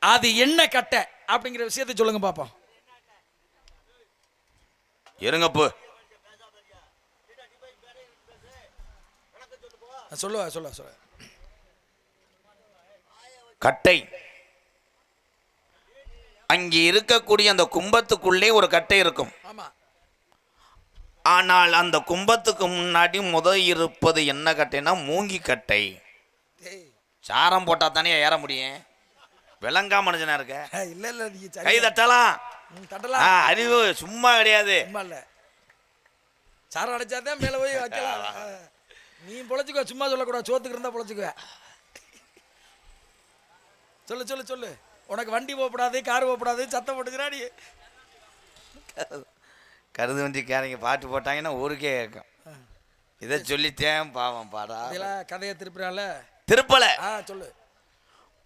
அது என்ன கட்டை அப்படிங்கிற விஷயத்தை சொல்லுங்க பாப்போம். இருங்கப்பு, சொல்லுவ. கட்டை. அங்கே இருக்கக்கூடிய அந்த கும்பத்துக்குள்ளே ஒரு கட்டை இருக்கும். ஆமா. ஆனால் அந்த கும்பத்துக்கு முன்னாடி இருப்பது என்ன கட்டைனா மூங்கி கட்டை. சாரம் போட்டா தானே ஏற முடியும். விளங்கா மனுஷனா இருக்க. இல்ல நீங்க கை தட்டலாம், தட்டலாம். அறிவு சும்மா கிடையாது. சும்மா இல்ல, சாரம் அடைச்சாதான் மேல போய் வைக்கலாம். நீ பொழைச்சுக்கோ, சும்மா சொல்லக்கூடாது. சோத்துக்கு இருந்தா பொழைச்சுக்குவ. சொல்லு. உனக்கு வண்டி போகப்படாது, கார் போகப்படாது, சத்தம் போட்டுக்கிறா நீ. கருது வண்டிக்காரங்க பாட்டு போட்டாங்கன்னா ஊருக்கே கேட்கும். இதை சொல்லித்தேன் பாவம் பாடா. கதையை திருப்புறால திருப்பல. சொல்லு.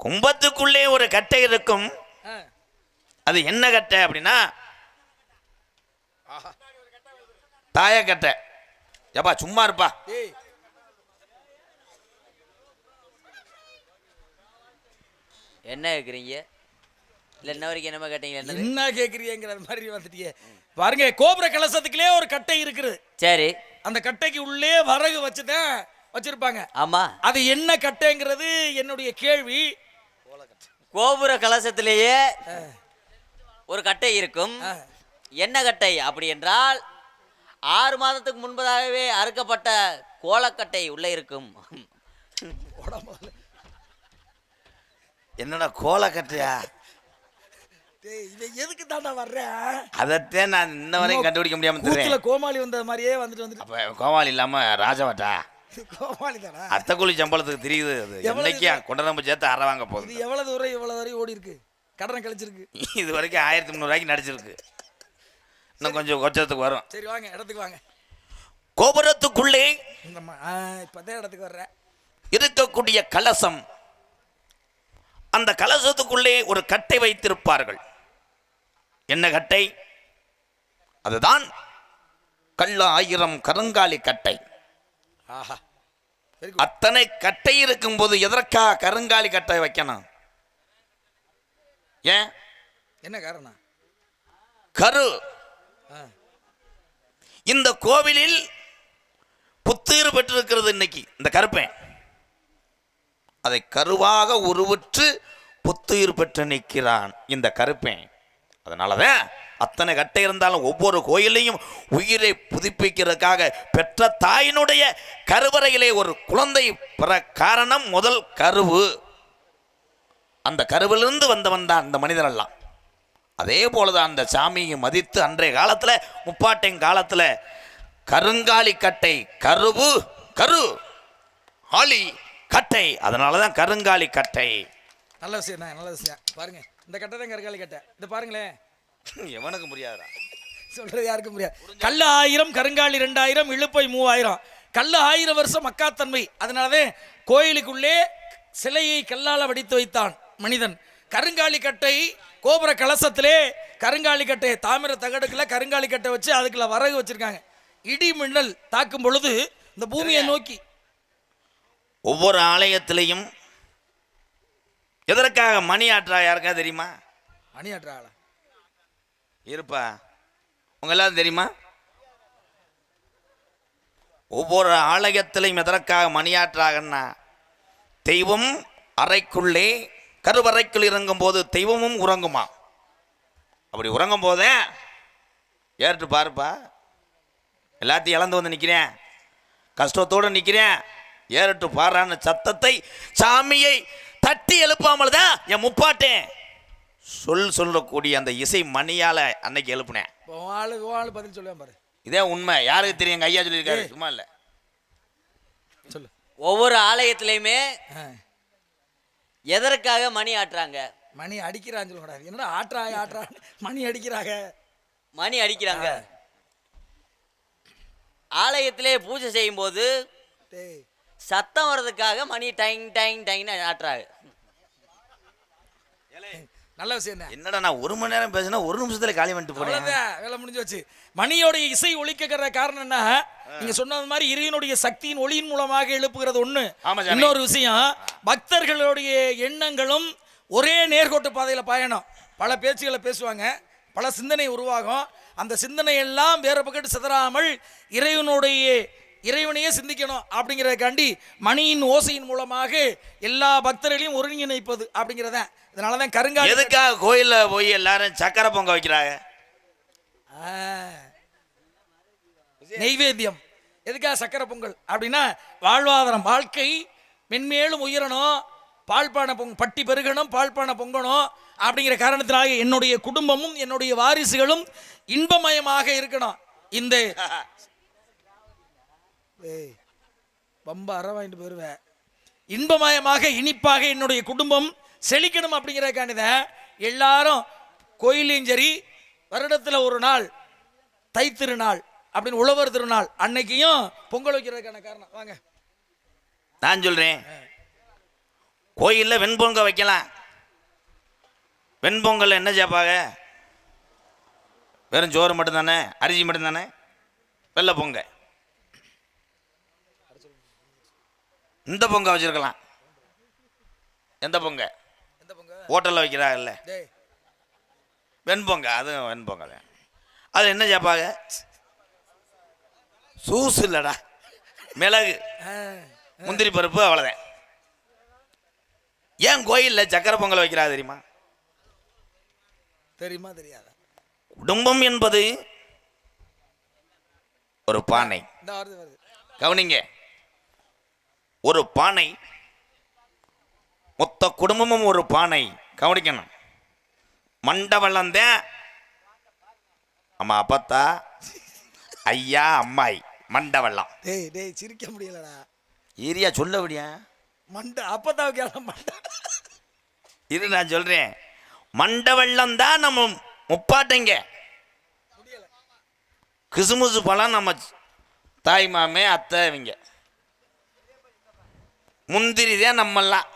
கும்பத்துக்குள்ளே ஒரு கட்டை இருக்கும். அது என்ன கட்டை அப்படின்னா தாயக்கட்டை. ஏப்பா சும்மா இருப்பா. என்ன கேக்குறீங்க? இல்ல என்ன வரைக்கும் என்னமா கேட்டீங்க? என்ன கேக்குறீங்கிற மாதிரி வந்துட்டீங்க. பாருங்க, கோபுர கலசத்துக்குள்ளே ஒரு கட்டை இருக்குது. சரி, அந்த கட்டைக்கு உள்ளே வரகு வச்சுதான் வச்சிருப்பாங்க. ஆமா, அது என்ன கட்டைங்கிறது என்னுடைய கேள்வி. கோபுர கலசத்திலேயே ஒரு கட்டை இருக்கும். என்ன கட்டை அப்படி என்றால் 6 மாதத்துக்கு முன்பதாகவே அறுக்கப்பட்ட கோலக்கட்டை உள்ள இருக்கும். என்னடா கோலக்கட்டையா? எதுக்கு தாண்டா வர்றேன்? அதைத்தான் நான் இன்ன வரைக்கும் கண்டுபிடிக்க முடியாம கோமாளி வந்த மாதிரியே வந்துட்டு அப்ப கோமாளி இல்லாம ராஜாவட்டா கோமாளி தானா? அத்தக்கூலி சம்பளத்துக்கு தெரியுது. என்னைக்கு கொண்டரம்பு சேர்த்து அற வாங்க போகுது. எவ்வளவு தூரம் ஓடி இருக்கு, கடனை கழிச்சிருக்கு. இது வரைக்கும் 1300 ரூபாய்க்கு நடிச்சிருக்கு. இன்னும் கொஞ்சம் கொச்சத்துக்கு வரும். சரி வாங்க, இடத்துக்கு வாங்க. கோபுரத்துக்குள்ளே இப்பதான் இடத்துக்கு வர்றேன். இருக்கக்கூடிய கலசம், அந்த கலசத்துக்குள்ளே ஒரு கட்டை வைத்திருப்பார்கள். என்ன கட்டை? அதுதான் கள்ள 1000 கருங்காலி கட்டை. அத்தனை கட்டை இருக்கும் போது எதற்காக கருங்காலி கட்டை வைக்கணும்? ஏன்? என்ன காரணம்? கரு. இந்த கோவிலில் புத்துயிர் பெற்றிருக்கிறது இன்னைக்கு இந்த கருப்பேன். அதை கருவாக உருவுற்று புத்துயிர் பெற்று நிற்கிறான் இந்த கருப்பேன். அதனாலதான் அத்தனை கட்டை இருந்தாலும் ஒவ்வொரு கோயிலையும் உயிரை புதுப்பிக்கிறதுக்காக பெற்ற தாயினுடைய கருவறையிலே ஒரு குழந்தை பெற காரணம் முதல் கருவு. அந்த கருவிலிருந்து வந்தவன் தான் இந்த மனிதனெல்லாம். அதே போலதான் அந்த சாமியை மதித்து அன்றைய காலத்துல முப்பாட்டையும் காலத்துல கருங்காலி கட்டை, கரு ஆளி கட்டை, அதனாலதான் கருங்காலி கட்டை. நல்ல விஷயம், நல்ல விஷயம். பாருங்க, இந்த கட்டை தான் கருங்காலி கட்டை. இது பாருங்களேன், எவனுக்கு முடியாதுடா, சொல்றது யாருக்கும் முடியாது. கல்லு 1000, கருங்காலி 2000, இழுப்பை 3000. கல்லு 1000 வருஷம் மக்காத்தன்மை. அதனாலதான் கோயிலுக்குள்ளே சிலையை கல்லால வடித்து வைத்தான் மனிதன். கருங்காலி கட்டை கோபுர கலசத்திலே கருங்காலி கட்டை, தாமிர தகடுக்குள்ள கருங்காலி கட்டை வச்சு அதுக்குள்ள வரகு வச்சிருக்காங்க. இடி மின்னல் தாக்கும் பொழுது இந்த பூமியை நோக்கி ஒவ்வொரு ஆலயத்திலையும் எதற்காக மணி ஆற்றா யாருக்கா தெரியுமா? மணி ஆட்டுறாங்களா? இருப்பா, உங்க எல்லாரும் தெரியுமா? ஒவ்வொரு ஆலயத்திலையும் எதற்காக மணியாற்றாகன்னா, தெய்வம் அறைக்குள்ளே கருவறைக்குள் இறங்கும் போது தெய்வமும் உறங்குமா. அப்படி உறங்கும் போதே ஏறிட்டு பாருப்பா, எல்லாத்தையும் இழந்து வந்து நிற்கிறேன், கஷ்டத்தோடு நிற்கிறேன், ஏறிட்டு பாடுறான்னு சத்தத்தை சாமியை தட்டி எழுப்பாமல் தான் என் முப்பாட்டேன் சொல்லக்கூடிய அந்த இசை மணியால் அன்னைக்கு எழுப்புனேன். ஆளு பதில் சொல்லுவேன் பாரு. இதே உண்மை. யாருக்கு தெரியும்? எங்க ஐயா சொல்லியிருக்காரு, சும்மா இல்லை. சொல்லு. ஒவ்வொரு ஆலயத்திலையுமே எதற்காக மணி ஆட்டுறாங்க? மணி அடிக்கிறான்னு சொல்லக்கூடாது. என்னடா ஆட்டுறா மணி அடிக்கிறாங்க. மணி அடிக்கிறாங்க. ஆலயத்திலே பூஜை செய்யும் போது சத்தம் வர்றதுக்காக மணி டைங் டைங் டைங்னு ஆட்டுறாங்க. நல்ல விஷயம் தான். என்னடா நான் 1 மணி நேரம் பேசினா 1 நிமிஷத்துல காலி பண்ணிட்டு போறேன். வேலை முடிஞ்சு வச்சு. மணியோடைய இசை ஒலிக்கிற காரணம் என்ன? நீங்க சொன்னது மாதிரி இறைவனுடைய சக்தியின் ஒளியின் மூலமாக எழுப்புகிறது ஒண்ணு. இன்னொரு விஷயம், பக்தர்களுடைய எண்ணங்களும் ஒரே நேர்கோட்டு பாதையில பயணம். பல பேச்சுகளை பேசுவாங்க, பல சிந்தனை உருவாகும். அந்த சிந்தனை எல்லாம் வேற பக்கத்து சிதறாமல் இறைவனையே சிந்திக்கணும் அப்படிங்கிறதுக்காண்டி மணியின் ஓசையின் மூலமாக எல்லா பக்தர்களையும் ஒருங்கிணைப்பது அப்படிங்கிறத. இதனாலதான் கருங்காலி. எதுக்காக கோயில்ல போய் எல்லாரும் சக்கரை பொங்க வைக்கிறாங்க? நெய்வேத்தியம். எதுக்காக சக்கரை பொங்கல் அப்படின்னா, வாழ்வாதாரம், வாழ்க்கை மென்மேலும் உயரணும், பால்பானை பட்டி பெருகணும், பால்பானை பொங்கணும் அப்படிங்கிற காரணத்தினாக என்னுடைய குடும்பமும் என்னுடைய வாரிசுகளும் இன்பமயமாக இருக்கணும். இந்த பம்ப அற வாங்கிட்டு போயிருவேன். இன்பமயமாக இனிப்பாக என்னுடைய குடும்பம் செழிக்கணும் அப்படிங்கிறதுக்காண்டிதான் எல்லாரும் கோயிலையும் சரி, வருடத்தில் ஒரு நாள் தை திருநாள் அப்படின்னு உழவர் திருநாள் அன்னைக்கையும் பொங்கல் வைக்கிறதுக்கான காரணம். வாங்க நான் சொல்றேன், கோயிலில் வெண்பொங்கல் வைக்கலாம். வெண்பொங்கல் என்ன சேர்ப்பாங்க? வெறும் சோறு மட்டும்தானே, அரிசி மட்டும்தானே, வெள்ளை பொங்கல். இந்த பொங்கல் வச்சிருக்கலாம். எந்த பொங்கல்? ஹோட்டலில் வைக்கிறாங்கல்ல வெண்பொங்கல், அதுவும் வெண்பொங்கல். அது என்ன சேர்ப்பாங்க? சூஸ் இல்லடா, மிளகு, முந்திரி பருப்பு, அவ்வளோதான். ஏன் கோயிலில் சக்கரை பொங்கல் வைக்கிறா தெரியுமா? தெரியுமா தெரியாத? குடும்பம் என்பது ஒரு பானை. கவனிங்க, ஒரு பானை, மொத்த குடும்பமும் ஒரு பானை. கவனிக்கணும். மண்டவளந்தேன் அம்மா, அப்பத்தா, ஐயா, அம்மாய், மண்டவள்ளம். டேய் சிரிக்க முடியலடா. ஏரியா சொல்ல முடியா? அப்பத்தாவுக்கு இது நான் சொல்றேன். மண்டவள்ளம் தான் நம்ம முப்பாட்டைங்க. கிசுமுசு பழம் நம்ம தாய் மாமே அத்தை இவங்க. முந்திரி தான் நம்மெல்லாம்.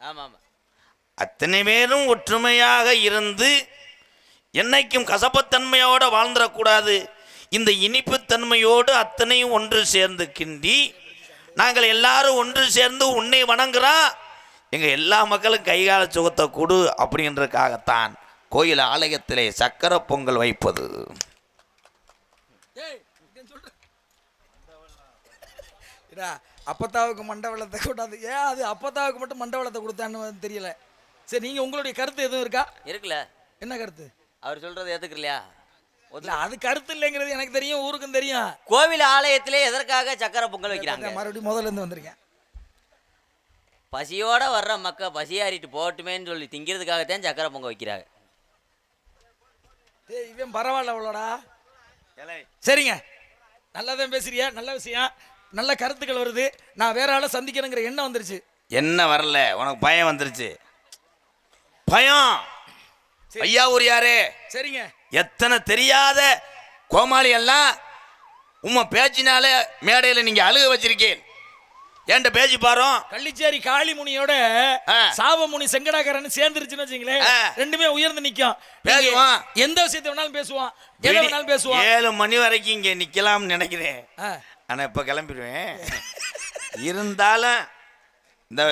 ஆமாம். அத்தனை பேரும் ஒற்றுமையாக இருந்து என்னைக்கும் கசப்புத்தன்மையோடு வாழ்ந்துடக்கூடாது. இந்த இனிப்புத்தன்மையோடு அத்தனையும் ஒன்று சேர்ந்து கிண்டி நாங்கள் எல்லாரும் ஒன்று சேர்ந்து உன்னை வணங்குறோம், எங்கள் எல்லா மக்களும் கைகால சுகத்தை கொடு அப்படின்றதுக்காகத்தான் கோயில் ஆலயத்திலே சக்கரை பொங்கல் வைப்பது. அப்பத்தாவுக்கு மண்டவளத்தை கூடாது. ஏன் அது அப்பத்தாவுக்கு மட்டும் மண்டவளத்தை கொடுத்தான்னு தெரியல. சரி, நீங்க உங்களுடைய கருத்து எதுவும் இருக்கா? இருக்குல்ல. என்ன கருத்து? அவர் சொல்றது ஏத்துக்கலையா? அது கருத்து இல்லைங்கிறது எனக்கு தெரியும், ஊருக்கும் தெரியும். கோவில் ஆலயத்திலே எதற்காக சக்கரை பொங்கல் வைக்கிறாங்க? மறுபடியும் முதல்ல இருந்து வந்திருக்கேன். பசியோட வர்ற மக்கள் பசியாறிட்டு போட்டுமேன்னு சொல்லி திங்கிறதுக்காகத்தான் சக்கரை பொங்கல் வைக்கிறாங்க. இவன் பரவாயில்ல அவ்வளோடா. சரிங்க, நல்லாதான் பேசுறியா, நல்ல விஷயம், நல்ல கருத்துக்கள் வருது. நான் வேற ஆளை சந்திக்கணுங்கிற எண்ணம் வந்துருச்சு. என்ன வரல உனக்கு? பயம் வந்துருச்சு. பயம். ஐயா ஊர் யாரு? சரிங்க. எத்தனை தெரியாத கோமாளி எல்லாம் உம்ம பேச்சினாலே மேடையில் நீங்க அழுக வச்சிருக்கேன். ஏன்ட பேச்சு பாரு. கள்ளிச்சேரி காளிமுனியோட சாவமுனி செங்கடாக்காரன் சேர்ந்துருச்சுன்னு வச்சுங்களேன், ரெண்டுமே உயர்ந்து நிற்கும். பேசுவான், எந்த விஷயத்தை வேணாலும் பேசுவான், எதை வேணாலும் பேசுவான். 7 மணி வரைக்கும் இங்கே நிற்கலாம்னு நினைக்கிறேன். ஆனால் இப்போ கிளம்பிடுவேன். இருந்தாலும் இந்த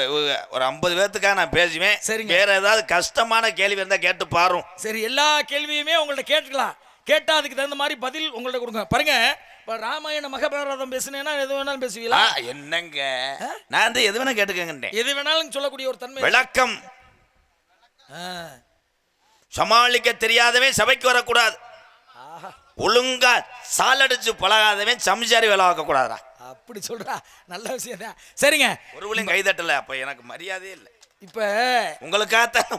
ஒரு 50 பேர்த்துக்காக நான் பேசுவேன். சரிங்க. வேற ஏதாவது கஷ்டமான கேள்வி இருந்தா கேட்டு பாரும். சரி, எல்லா கேள்வியுமே உங்கள்ட்ட கேட்டுக்கலாம். கேட்டா அதுக்கு தகுந்த மாதிரி பதில் உங்கள்ட்ட கொடுங்க. பாருங்க, இப்ப ராமாயண மகாபாரதம் பேசுனேன்னா எது வேணாலும் பேசுவீங்களா? என்னங்க, நான் வந்து எது வேணா கேட்டுக்கங்கன்றேன். எது வேணாலும் சொல்லக்கூடிய ஒரு தன்மை. விளக்கம் சமாளிக்க தெரியாதவன் சபைக்கு வரக்கூடாது. ஒழுங்கா சாலடிச்சு பழகாதவன் சம்சாரி வேலை பார்க்க கூடாதா? அப்படி சொல்றா, நல்ல விஷயம் தான். சரிங்க, ஒரு விலையும் கைதட்டல, அப்ப எனக்கு மரியாதையே இல்லை. இப்ப உங்களுக்காகத்தான்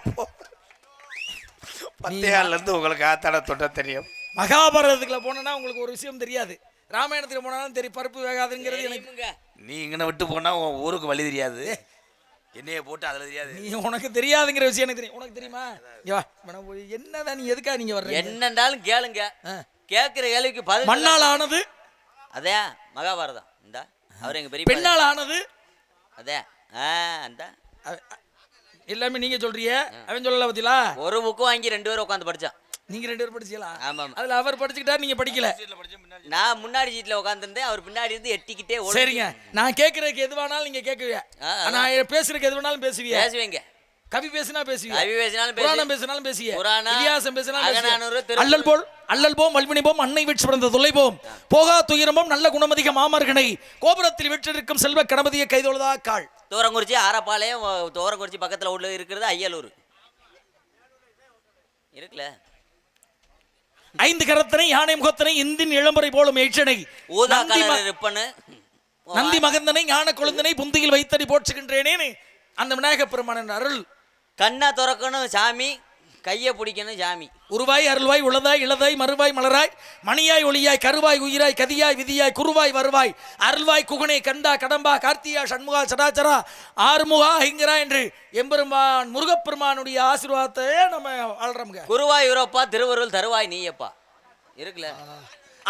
பத்தையால இருந்து உங்களுக்காகத்தான தொட்ட தெரியும். மகாபாரதத்துக்குள்ள போனா உங்களுக்கு ஒரு விஷயம் தெரியாது. ராமாயணத்துல போனாலும் தெரியும், பருப்பு வேகாதுங்கிறது எனக்கு. நீ இங்கன விட்டு போனா உன் ஊருக்கு வழி தெரியாது, என்னைய போட்டு அதுல தெரியாது. நீ உனக்கு தெரியாதுங்கிற விஷயம் எனக்கு தெரியும். உனக்கு தெரியுமா? என்னதான் நீ எதுக்கா நீங்க வர்ற? என்னண்டாலும் கேளுங்க. கேட்கிற கேள்விக்கு பதில். மண்ணால் ஆனது அதே மகாபாரதம். இந்த அவர் எங்க பெரிய பெண்ணால் ஆனது அதே. அந்த எல்லாமே நீங்க சொல்றீங்க, அவன் சொல்லல பத்தியா? ஒரு புக்கு வாங்கி 2 பேரும் உட்காந்து படிச்சான். நீங்க 2 பேரும் படிச்சீங்களா? ஆமா. அதுல அவர் படிச்சுக்கிட்டாரு, நீங்க படிக்கல. நான் முன்னாடி சீட்ல உட்காந்துருந்தேன், அவர் பின்னாடி இருந்து எட்டிக்கிட்டே. சரிங்க, நான் கேட்கறதுக்கு எது வேணாலும் நீங்க கேட்குவீங்க, நான் பேசுறதுக்கு எது வேணாலும் பேசுவீங்க. கவி பேசினா பேசுவீங்க, கவி பேசினாலும் புராணம் பேசினாலும் பேசுவீங்க, புராணம் இதிகாசம் பேசினாலும் பேசுவீங்க. அல்லல் போம் வல்வினை போம் அன்னை வீழ்ச்சி பிறந்த தொல்லை போம் போகா துயரமும் நல்ல குணமதிக மாமர்கனை கோபுரத்தில் விற்றிருக்கும் செல்வ கணபதியை கைதொழுதா காள். தூரங்குறிச்சி ஆரப்பாளையம், தூரங்குறிச்சி பக்கத்துல உள்ள இருக்கிறது அய்யலூர் இருக்குல்ல. 5 கரத்தனை யானை முகத்தனை இந்தின் இளம்பரை போலும் எச்சனை ஊதா கலர் இருப்பனு நந்தி மகந்தனை ஞான கொழுந்தனை புந்தியில் வைத்தடி போற்றுகின்றேனே அந்த விநாயக பெருமானின் அருள். கண்ணா திறக்கணும் சாமி, கையை பிடிக்கணும் சாமி. உருவாய் அருள்வாய் உளதாய் இளதாய் மறுவாய் மலராய் மணியாய் ஒளியாய் கருவாய் உயிராய் கதியாய் விதியாய் குருவாய் வருவாய் அருள்வாய் குகனே கண்டா கடம்பா கார்த்தியா சண்முகா சடாச்சரா ஆறுமுகா ஐங்கரா என்று எம்பெருமான் முருகப்பெருமானுடைய ஆசீர்வாதத்தை நம்ம வாழ்றோம்ங்க. குருவாய் யூரோப்பா திருவருள் தருவாய் நீயப்பா இருக்குல்ல.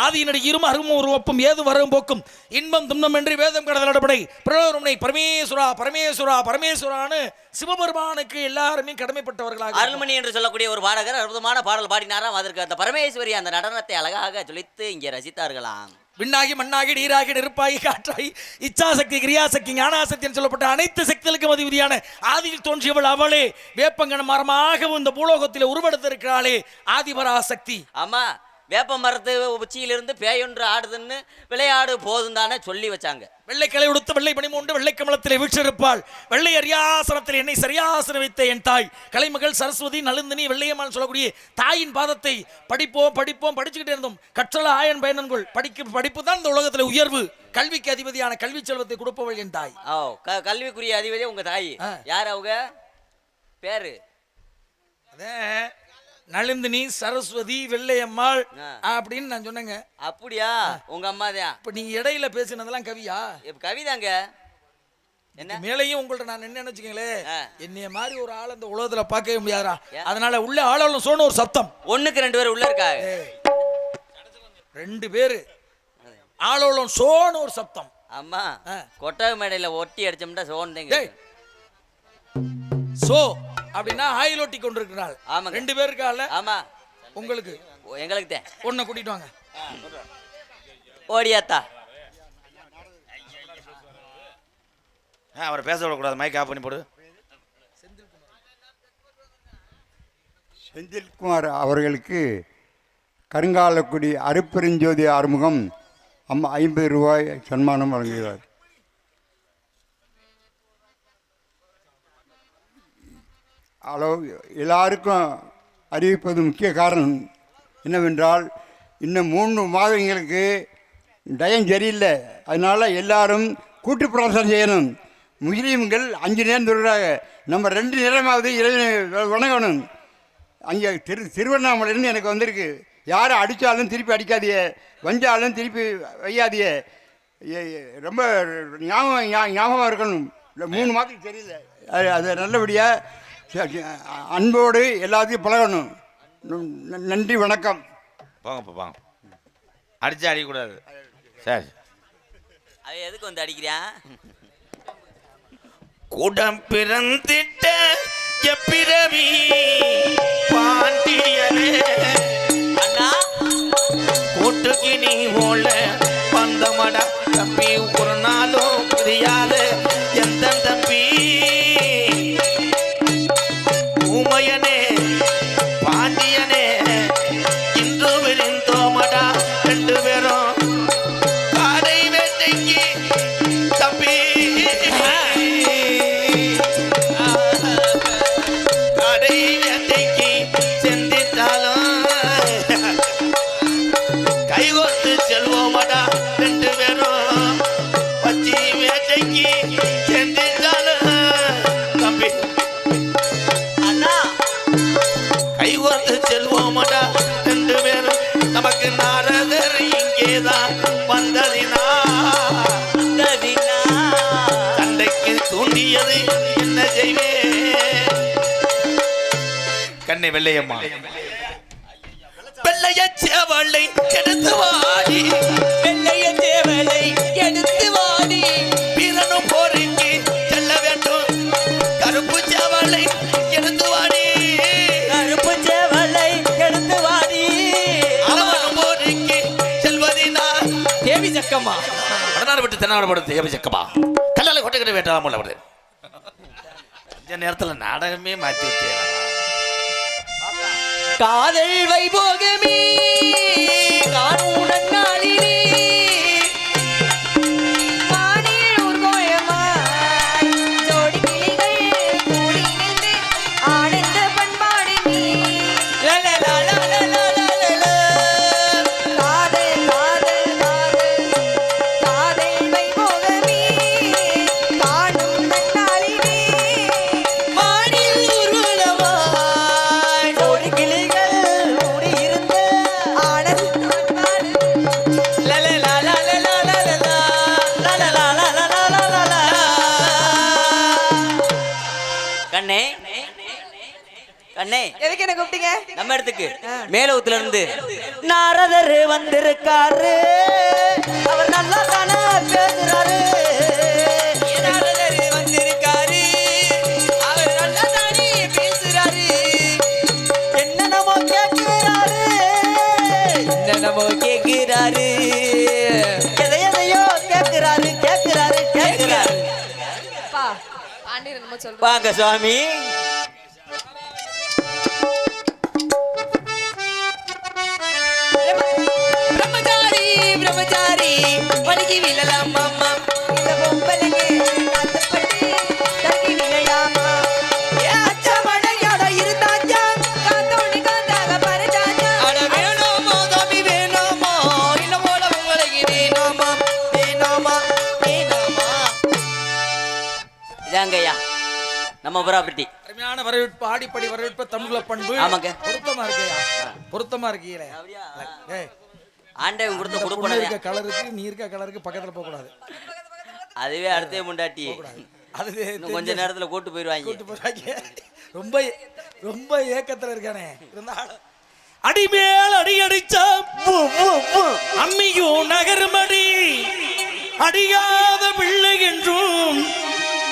ஆதியினடி இரும் அருமும் உருவப்பும் ஏது வரும் போக்கும் இன்பம் துன்பம் என்று வேதம் கடல் நடப்படை பிரபலருமனை பரமேஸ்வரா பரமேஸ்வரா பரமேஸ்வரான்னு சிவபெருமானுக்கு எல்லாருமே கடமைப்பட்டவர்களாக. அருள்மணி என்று சொல்லக்கூடிய ஒரு பாடகர் அற்புதமான பாடல் பாடினாராம். அதற்கு அந்த பரமேஸ்வரி அந்த நடனத்தை அழகாக சொல்லித்து இங்கே ரசித்தார்களாம். விண்ணாகி மண்ணாகி நீராகி நெருப்பாகி காற்றாகி இச்சாசக்தி கிரியாசக்தி ஞானாசக்தி என்று சொல்லப்பட்ட அனைத்து சக்திகளுக்கும் அதிபதியான ஆதியில் தோன்றியவள் அவளே வேப்பங்கன மரமாகவும் இந்த பூலோகத்தில் உருவெடுத்திருக்கிறாளே ஆதிபராசக்தி. ஆமா, வேப்ப மரத்து உச்சியிலிருந்து பேயொன்று ஆடுதுன்னு விளையாடு போதும் தானே சொல்லி வச்சாங்க. வெள்ளை கிளை உடுத்து வெள்ளை பனிமூண்டு வெள்ளை கமலத்திலே வீற்றிருப்பாள் வெள்ளை அரியாசனத்தில் என்னை சரியாசனம் வைத்த என் தாய் கலைமகள் சரஸ்வதி நலுந்தினி வெள்ளையம்மாள் சொல்லக்கூடிய தாயின் பாதத்தை படிப்போம் படிச்சுக்கிட்டே இருந்தோம். கற்றல ஆயன் பயனன்கள் படிப்பு தான் இந்த உலகத்தில் உயர்வு. கல்விக்கு அதிபதியான கல்வி செல்வத்தை கொடுப்பவள் என் தாய். கல்விக்குரிய அதிபதி உங்க தாய். யார் அவங்க பேரு? நளிந்தினி சரஸ்வதி வெள்ளையம்மாள் அப்படின்னு நான் சொன்னேங்க. அப்படியா? உங்க அம்மா தான். இப்ப நீங்க இடையில பேசினதெல்லாம் கவியா? கவிதாங்க. என்ன மேலையும் உங்கள்ட்ட நான் என்ன நினைச்சுக்கங்களேன், என்னைய மாதிரி ஒரு ஆள் இந்த உலகத்துல பார்க்கவே முடியாதா? அதனால உள்ள ஆளும் சோன ஒரு சத்தம். 1க்கு 2 பேர் உள்ள இருக்காங்க. 2 பேரு ஆளோളം சோன ஒரு சத்தம். அம்மா கொட்டக மேடையில ஒட்டி அடிச்சோம்னா சோன் தேங்க. சோ அப்படின்னா ஆயில் ஒட்டி கொண்டிருக்கிறாள். 2 பேர் இருக்கால. ஆமா, உங்களுக்கு எங்களுக்கு தான். ஒன்ன கூட்டிட்டு வாங்க. ஓடியாத்தா அவரை பேச விடக்கூடாது, மைக் ஆஃப் பண்ணி போடு. செந்தில்குமார் அவர்களுக்கு கருங்காலக்குடி அருப்பெருஞ்சோதி ஆறுமுகம் 50 ரூபாய் சன்மானம் வழங்குகிறார். எல்லாருக்கும் அறிவிப்பது முக்கிய காரணம் என்னவென்றால், இன்னும் 3 மாதங்களுக்கு டயம் சரியில்லை. அதனால் எல்லாரும் கூட்டு பிரார்த்தனை செய்யணும். முஸ்லீம்கள் 5 நேரம் சொல்கிறாங்க, நம்ம 2 நேரமாவது இறைவனை வணங்கணும். அங்கே திருவண்ணாமலையிலேருந்து எனக்கு வந்திருக்கு, யாரை அடித்தாலும் திருப்பி அடிக்காதிய, வஞ்சாலும் திருப்பி வையாதிய, ரொம்ப ஞாபகம் இருக்கணும். 3 மாதத்துக்கு தெரியல, அது நல்லபடியாக அன்போடு எல்லாத்தையும் பழகணும். நன்றி, வணக்கம். போங்க, அடிச்சா அடிக்கக்கூடாது. சரி, அது எதுக்கு வந்து அடிக்கிறான்? கூடம் பிறந்திட்ட எப்பிரவி பாண்டியனே அண்ணா கூட்டுக்கு நீ போல பந்தமட தம்பி ஒரு நாளும் புரியாத எந்த தம்பி சேர்ந்து செல்வோமடா ரெண்டு பேரும். நமக்கு நாரதர் இங்கேதான் வந்ததினா சண்டைக்கு தூண்டியது என்ன செய்வே. கண்ணை வெள்ளையம்மா வெள்ளைய சேவலை எடுத்து வாடி, வெள்ளைய சேவலை எடுத்து வாடி, வீரனும் போருக்கு செல்ல வேண்டும். கருப்பு சேவலை எடுத்து வாடி, கருப்பு சேவலை எடுத்து வாடி. அவனும் போருக்கு செல்வதினா தேவி சக்கம்மா வடநாடு விட்டு தென்னாடு படுத்து தேவி சக்கமா கல்லால கொட்டைக்கிட்ட வேட்டாமல் வருது. கொஞ்ச நேரத்தில் நாடகமே மாற்றி விட்டேன். காதல் வைபோகமே காணுடன் நாளிலே வானில் உர்கோயமாய் ஜோடி கிளிகள் கூடி நின்று ஆனந்த பண்பாடு நீ. காதல் காதல் காதல் காதல் வைபோகமே காணும் நன்னாளிலே வானில் ஊர்வலமாய் ஜோடி கிளிகள் கூடி இருந்து ஆனந்த பண்பாடு. கண்ணே கண்ணே, எதுக்கு என்ன கூப்பிட்டீங்க? நம்ம இடத்துக்கு மேலவுத்துல இருந்து நாரதர் வந்திருக்காரு. அவர் நல்லா தானே பேசுறாரு. நாரதர் வந்திருக்காரு, அவர் நல்லா தானே பேசுறாரு. என்னென்னமோ கேட்கிறாரு, என்னென்னமோ கேட்கிறாரு, எதையோ கேட்கிறாரு கேட்கிறாரு கேட்கிறாரு. அப்பா ஆண்டவர் என்னமோ சொல்றாரு. வாங்க சுவாமி. பிரம்மச்சாரி பிரம்மச்சாரி வலிக்கு விழலாம் மாமா, இந்த பொம்பளைங்க காத்துப்பட்டு தங்கி விளையாமா. அச்சமடையோட இருந்தாச்சா காத்தோடி காத்தாக பறந்தாச்சா. அட வேணாமா சாமி வேணாமா, இந்த போல உங்களுக்கு வேணாமா வேணாமா வேணாமா. இதாங்கய்யா நம்ம ப்ராப்பர்ட்டி. அருமையான வரவேற்பு, ஆடிப்படி வரவேற்பு, தமிழ்ல பண்பு. ஆமாங்க. பொருத்தமா இருக்கையா, பொருத்தமா இருக்கீங்களே. ஏய், ஆண்டவன் கொடுத்த பொண்ணு கொடுப்பன இருக்க கலருக்கு நீ இருக்க கலருக்கு பக்கத்துல போக கூடாது. அதுவே அடுத்தே முண்டாட்டி அது இன்னும் கொஞ்ச நேரத்துல கூட்டு போயிருவாங்க. கூட்டு போறாங்க. ரொம்ப ரொம்ப ஏக்கத்துல இருக்கானே. இருந்தாலும் அடிமேல் அடி அடிச்சா அம்மியும் நகருமடி, அடியாத பிள்ளை என்றும்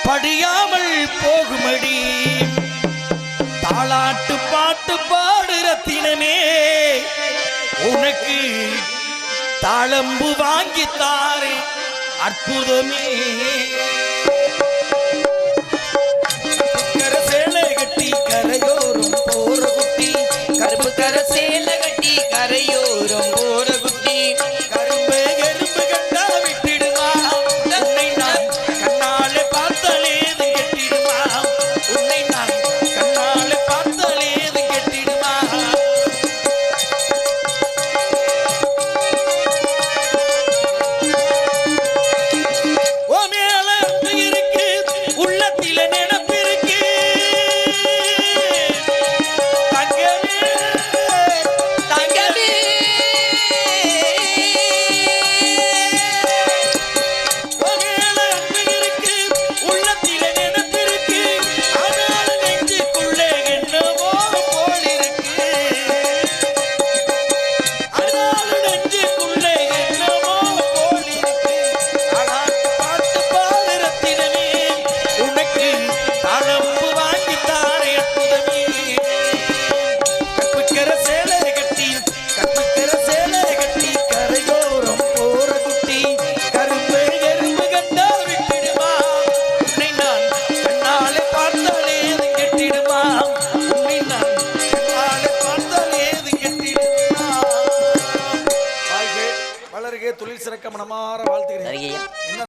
படியாமல் போகுமடி. தாளாட்டு பாட்டு பாடுற தினமே உனக்கு தாளம்பு வாங்கித்தாரே அற்புதமே. சேலை கட்டி கரையோரம் போற குட்டி, கருப்பு கர சேலை கட்டி கரையோரம் போற குட்டி. கரும்பு எறும்பு கண்டா விட்டிடுமா, உன்னை நான் கண்ணாலே பார்த்தாலேது கெட்டிடுமா, உன்னை நான் கண்ணாலே பார்த்தாலேது கெட்டிடுமா. ஓ மேல இருக்கு உள்ளத்தில நினைப்பிருக்கு, தங்கமே தங்கமே. ஓ மேல இருக்கு உள்ளத்தில நினைப்பிருக்கு, ஆனால் நெஞ்சுக்குள்ளே என்னவோ போல் இருக்கு, ஆனால் நெஞ்சுக்குள்ளே என்னவோ போல் இருக்கு. ஆனால் பாட்டு பாடுற தினமே உனக்கு தாளம்பு வாங்கித்தாரே அற்புதமே. கற்புக்கர சேலை கட்டி கற்புக்கர சேலை கட்டி கரையோரம் போற குட்டி, கரும்பு எறும்பு கண்டா விட்டிடுமா, உன்னை நான் கண்ணாலே பார்த்தாலே அது கெட்டிடுமா, உன்னை நான் கண்ணாலே பார்த்தாலே அது கெட்டிடுமா. வாழ்க வளர்க, தொழில் சிறக்க மனமாற வாழ்த்துகிறேன். சரிங்கய்யா. என்ன